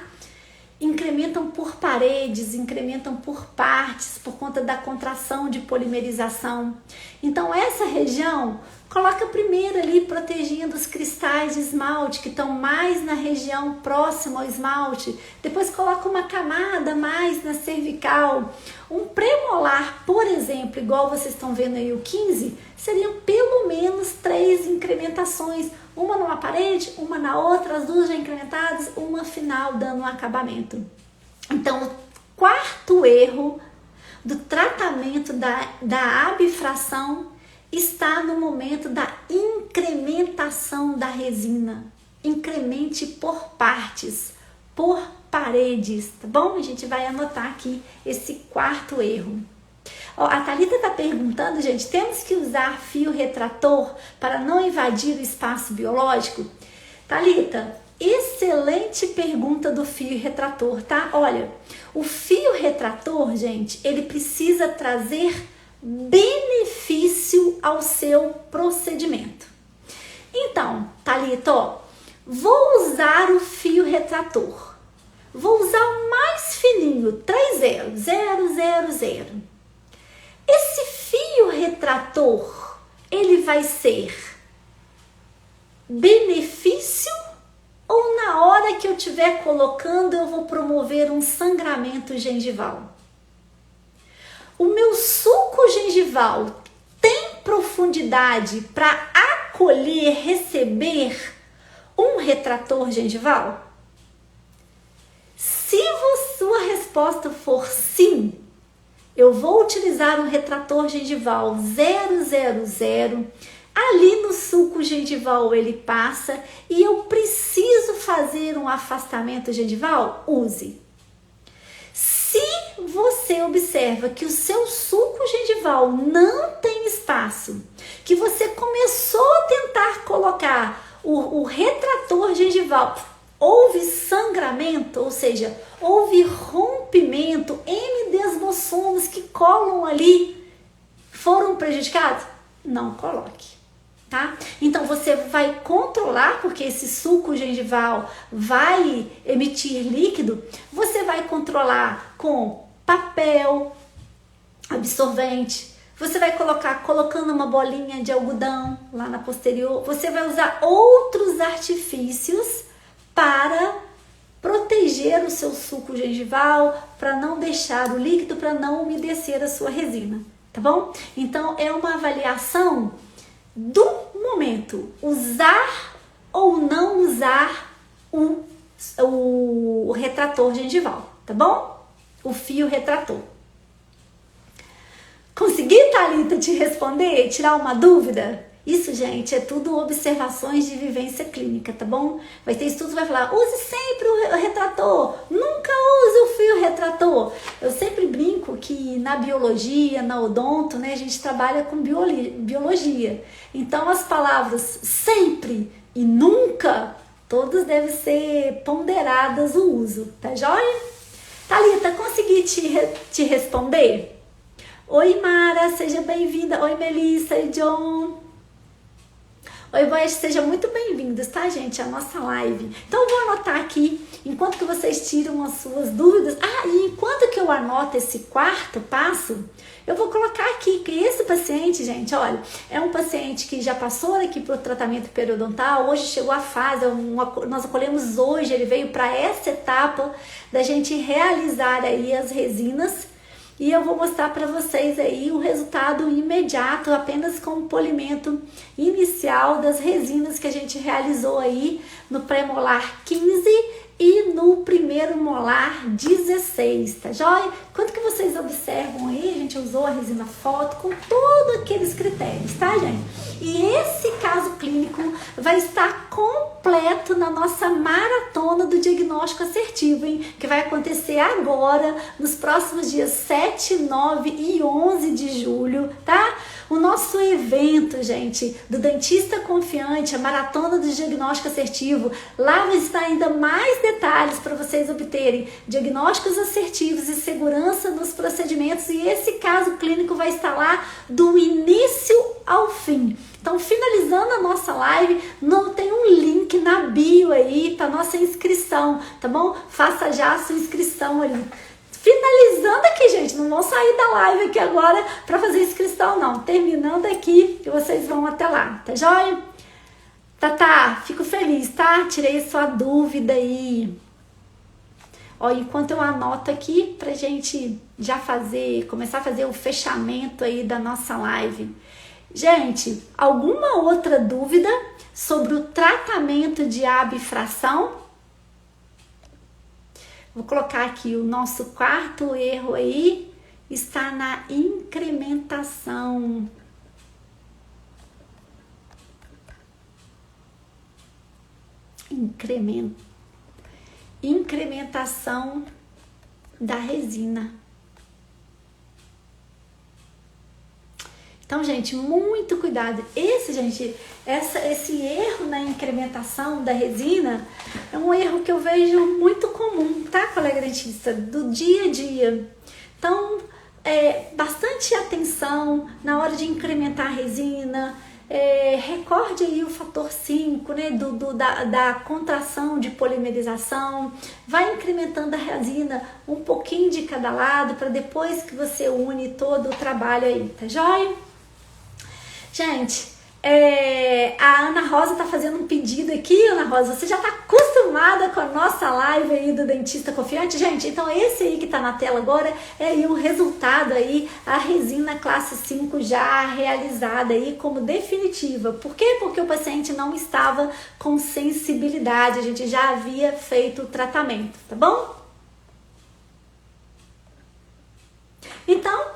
Speaker 1: Incrementam por paredes, incrementam por partes, por conta da contração de polimerização. Então, essa região, coloca primeiro ali protegendo os cristais de esmalte, que estão mais na região próxima ao esmalte. Depois coloca uma camada mais na cervical. Um premolar, por exemplo, igual vocês estão vendo aí o 15, seriam pelo menos 3 incrementações. Uma numa parede, uma na outra, as duas já incrementadas, uma final dando um acabamento. Então, o 4º erro do tratamento da abifração está no momento da incrementação da resina. Incremente por partes, por paredes, tá bom? A gente vai anotar aqui esse 4º erro. Ó, a Thalita tá perguntando, gente, temos que usar fio retrator para não invadir o espaço biológico? Thalita, excelente pergunta do fio retrator, tá? Olha, o fio retrator, gente, ele precisa trazer benefício ao seu procedimento. Então, Thalita, ó, vou usar o fio retrator. Vou usar o mais fininho, 30000. Esse fio retrator, ele vai ser benefício ou na hora que eu estiver colocando eu vou promover um sangramento gengival? O meu suco gengival tem profundidade para acolher, receber um retrator gengival? Se a sua resposta for sim, eu vou utilizar um retrator gengival 000, ali no sulco gengival ele passa e eu preciso fazer um afastamento gengival? Use. Se você observa que o seu suco gengival não tem espaço, que você começou a tentar colocar o retrator gengival, houve sangramento, ou seja, houve rompimento, desmossomos que colam ali foram prejudicados? Não coloque, tá? Então você vai controlar, porque esse suco gengival vai emitir líquido, você vai controlar com papel absorvente, você vai colocando uma bolinha de algodão lá na posterior, você vai usar outros artifícios para proteger o seu suco gengival, para não deixar o líquido, para não umedecer a sua resina, tá bom? Então é uma avaliação do momento, usar ou não usar o retrator gengival, tá bom? O fio retrator. Consegui, Thalita, te responder, tirar uma dúvida? Isso, gente, é tudo observações de vivência clínica, tá bom? Vai ter estudos que vai falar, use sempre o retrator, nunca use o fio retrator. Eu sempre brinco que na biologia, na odonto, né, a gente trabalha com biologia. Então, as palavras sempre e nunca, todas devem ser ponderadas o uso, tá joia? Thalita, consegui te responder? Oi, Mara, seja bem-vinda. Oi, Melissa e John. Oi, boys, sejam muito bem-vindos, tá, gente, à nossa live. Então, eu vou anotar aqui, enquanto que vocês tiram as suas dúvidas. E enquanto que eu anoto esse quarto passo, eu vou colocar aqui que esse paciente, gente, olha, é um paciente que já passou aqui para o tratamento periodontal, hoje chegou a fase, nós acolhemos hoje, ele veio para essa etapa da gente realizar aí as resinas. E eu vou mostrar para vocês aí o resultado imediato, apenas com o polimento inicial das resinas que a gente realizou aí no pré-molar 15 e no primeiro molar 16, tá joia? Quanto que vocês observam aí, a gente usou a resina foto com todos aqueles critérios, tá, gente? E esse caso clínico vai estar completo na nossa maratona do diagnóstico assertivo, hein? Que vai acontecer agora, nos próximos dias 7, 9 e 11 de julho, tá? O nosso evento, gente, do Dentista Confiante, a Maratona do Diagnóstico Assertivo, lá vai estar ainda mais detalhes para vocês obterem diagnósticos assertivos e segurança nos procedimentos, e esse caso clínico vai estar lá do início ao fim. Então, finalizando a nossa live, tem um link na bio aí para nossa inscrição, tá bom? Faça já a sua inscrição ali. Finalizando aqui, gente, não vão sair da live aqui agora para fazer inscrição, não. Terminando aqui, que vocês vão até lá, tá joia? Tá, fico feliz, tá? Tirei a sua dúvida aí. Ó, enquanto eu anoto aqui pra gente já começar a fazer o fechamento aí da nossa live. Gente, alguma outra dúvida sobre o tratamento de abfração? Vou colocar aqui o nosso quarto erro aí, está na incrementação. Incrementação da resina. Então, gente, muito cuidado. Esse erro na incrementação da resina é um erro que eu vejo muito comum, tá, colega dentista? Do dia a dia. Então, bastante atenção na hora de incrementar a resina. Recorde aí o fator 5, né, da contração de polimerização. Vai incrementando a resina um pouquinho de cada lado para depois que você une todo o trabalho aí, tá joia? Gente, a Ana Rosa tá fazendo um pedido aqui. Ana Rosa, você já tá acostumada com a nossa live aí do Dentista Confiante? Gente, então esse aí que tá na tela agora é aí o resultado aí, a resina classe 5 já realizada aí como definitiva. Por quê? Porque o paciente não estava com sensibilidade, a gente já havia feito o tratamento, tá bom? Então,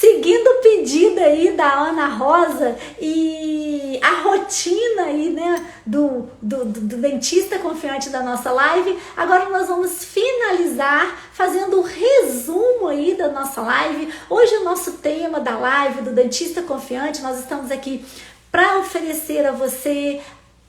Speaker 1: seguindo o pedido aí da Ana Rosa e a rotina aí, né, do dentista confiante da nossa live, agora nós vamos finalizar fazendo um resumo aí da nossa live. Hoje o nosso tema da live do dentista confiante, nós estamos aqui para oferecer a você,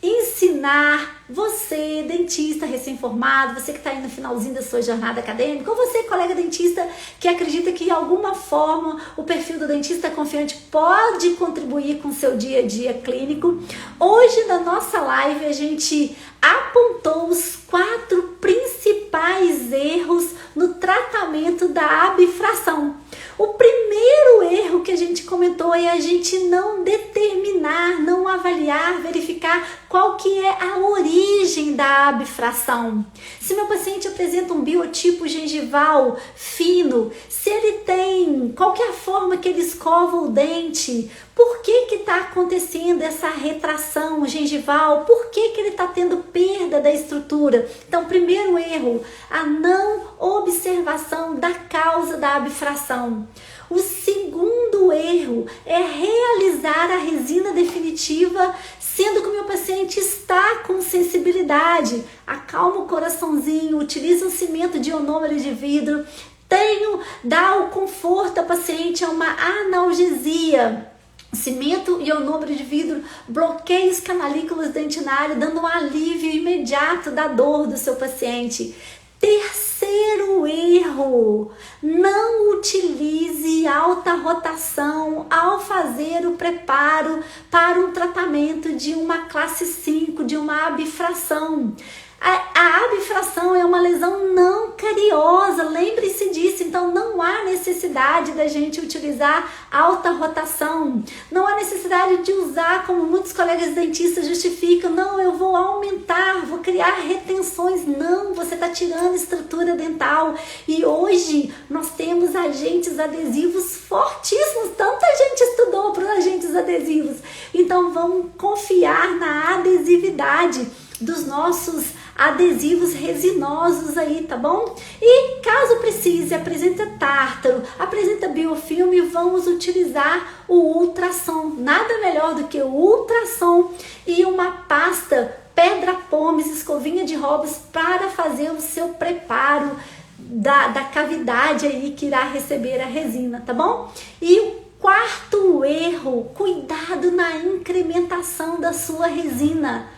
Speaker 1: ensinar você, dentista recém-formado, você que está aí no finalzinho da sua jornada acadêmica, ou você, colega dentista, que acredita que de alguma forma o perfil do dentista confiante pode contribuir com o seu dia a dia clínico. Hoje, na nossa live, a gente apontou os 4 principais erros no tratamento da abfração. O primeiro erro que a gente comentou é a gente não determinar, não avaliar, verificar qual que é a origem da abfração. Se meu paciente apresenta um biotipo gengival fino, se ele tem, qual que é a forma que ele escova o dente, por que está acontecendo essa retração gengival, por que ele está tendo perda da estrutura. Então, primeiro erro, a não observação da causa da abfração. O segundo erro é realizar a resina definitiva, sendo que o meu paciente está com sensibilidade. Acalma o coraçãozinho, utiliza um cimento de ionômero de vidro, dá o conforto ao paciente, é uma analgesia. Cimento e ionômero de vidro bloqueia os canalículas dentinários, dando um alívio imediato da dor do seu paciente. Terceiro erro, não utilize alta rotação ao fazer o preparo para um tratamento de uma classe 5, de uma abfração. A abfração é uma lesão não cariosa, lembre-se disso, então não há necessidade da gente utilizar alta rotação, não há necessidade de usar, como muitos colegas dentistas justificam, não, eu vou aumentar, vou criar retenções, não, você está tirando estrutura dental. E hoje nós temos agentes adesivos fortíssimos, tanta gente estudou para os agentes adesivos, então vamos confiar na adesividade dos nossos adesivos resinosos aí, tá bom? E caso precise, apresenta tártaro, apresenta biofilme, vamos utilizar o ultrassom. Nada melhor do que o ultrassom e uma pasta pedra pomes, escovinha de Hobbes para fazer o seu preparo da cavidade aí que irá receber a resina, tá bom? E o quarto erro, cuidado na incrementação da sua resina.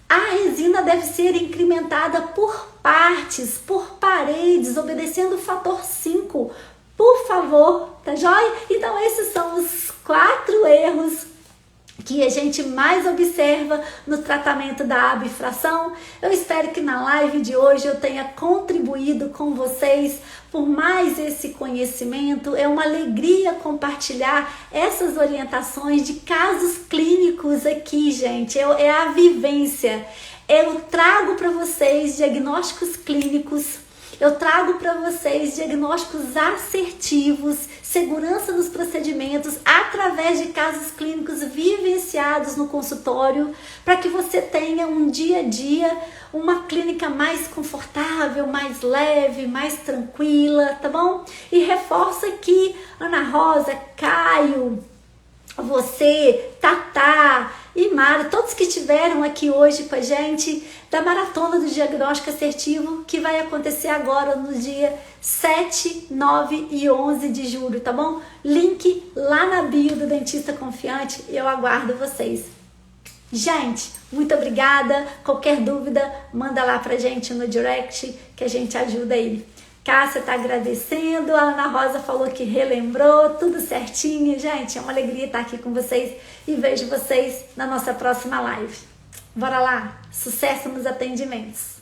Speaker 1: A resina deve ser incrementada por partes, por paredes, obedecendo o fator 5. Por favor, tá joia? Então esses são os 4 erros que a gente mais observa no tratamento da abfração. Eu espero que na live de hoje eu tenha contribuído com vocês por mais esse conhecimento. É uma alegria compartilhar essas orientações de casos clínicos aqui, gente. É a vivência. Eu trago para vocês diagnósticos clínicos, eu trago para vocês diagnósticos assertivos, segurança nos procedimentos, através de casos clínicos vivenciados no consultório, para que você tenha um dia a dia, uma clínica mais confortável, mais leve, mais tranquila, tá bom? E reforço aqui, Ana Rosa, Caio, você, Tatá e Mara, todos que estiveram aqui hoje com a gente, da Maratona do Diagnóstico Assertivo, que vai acontecer agora no dia 7, 9 e 11 de julho, tá bom? Link lá na bio do Dentista Confiante, eu aguardo vocês. Gente, muito obrigada. Qualquer dúvida, manda lá pra gente no direct que a gente ajuda aí. Cássia tá agradecendo, a Ana Rosa falou que relembrou, tudo certinho. Gente, é uma alegria estar aqui com vocês e vejo vocês na nossa próxima live. Bora lá, sucesso nos atendimentos!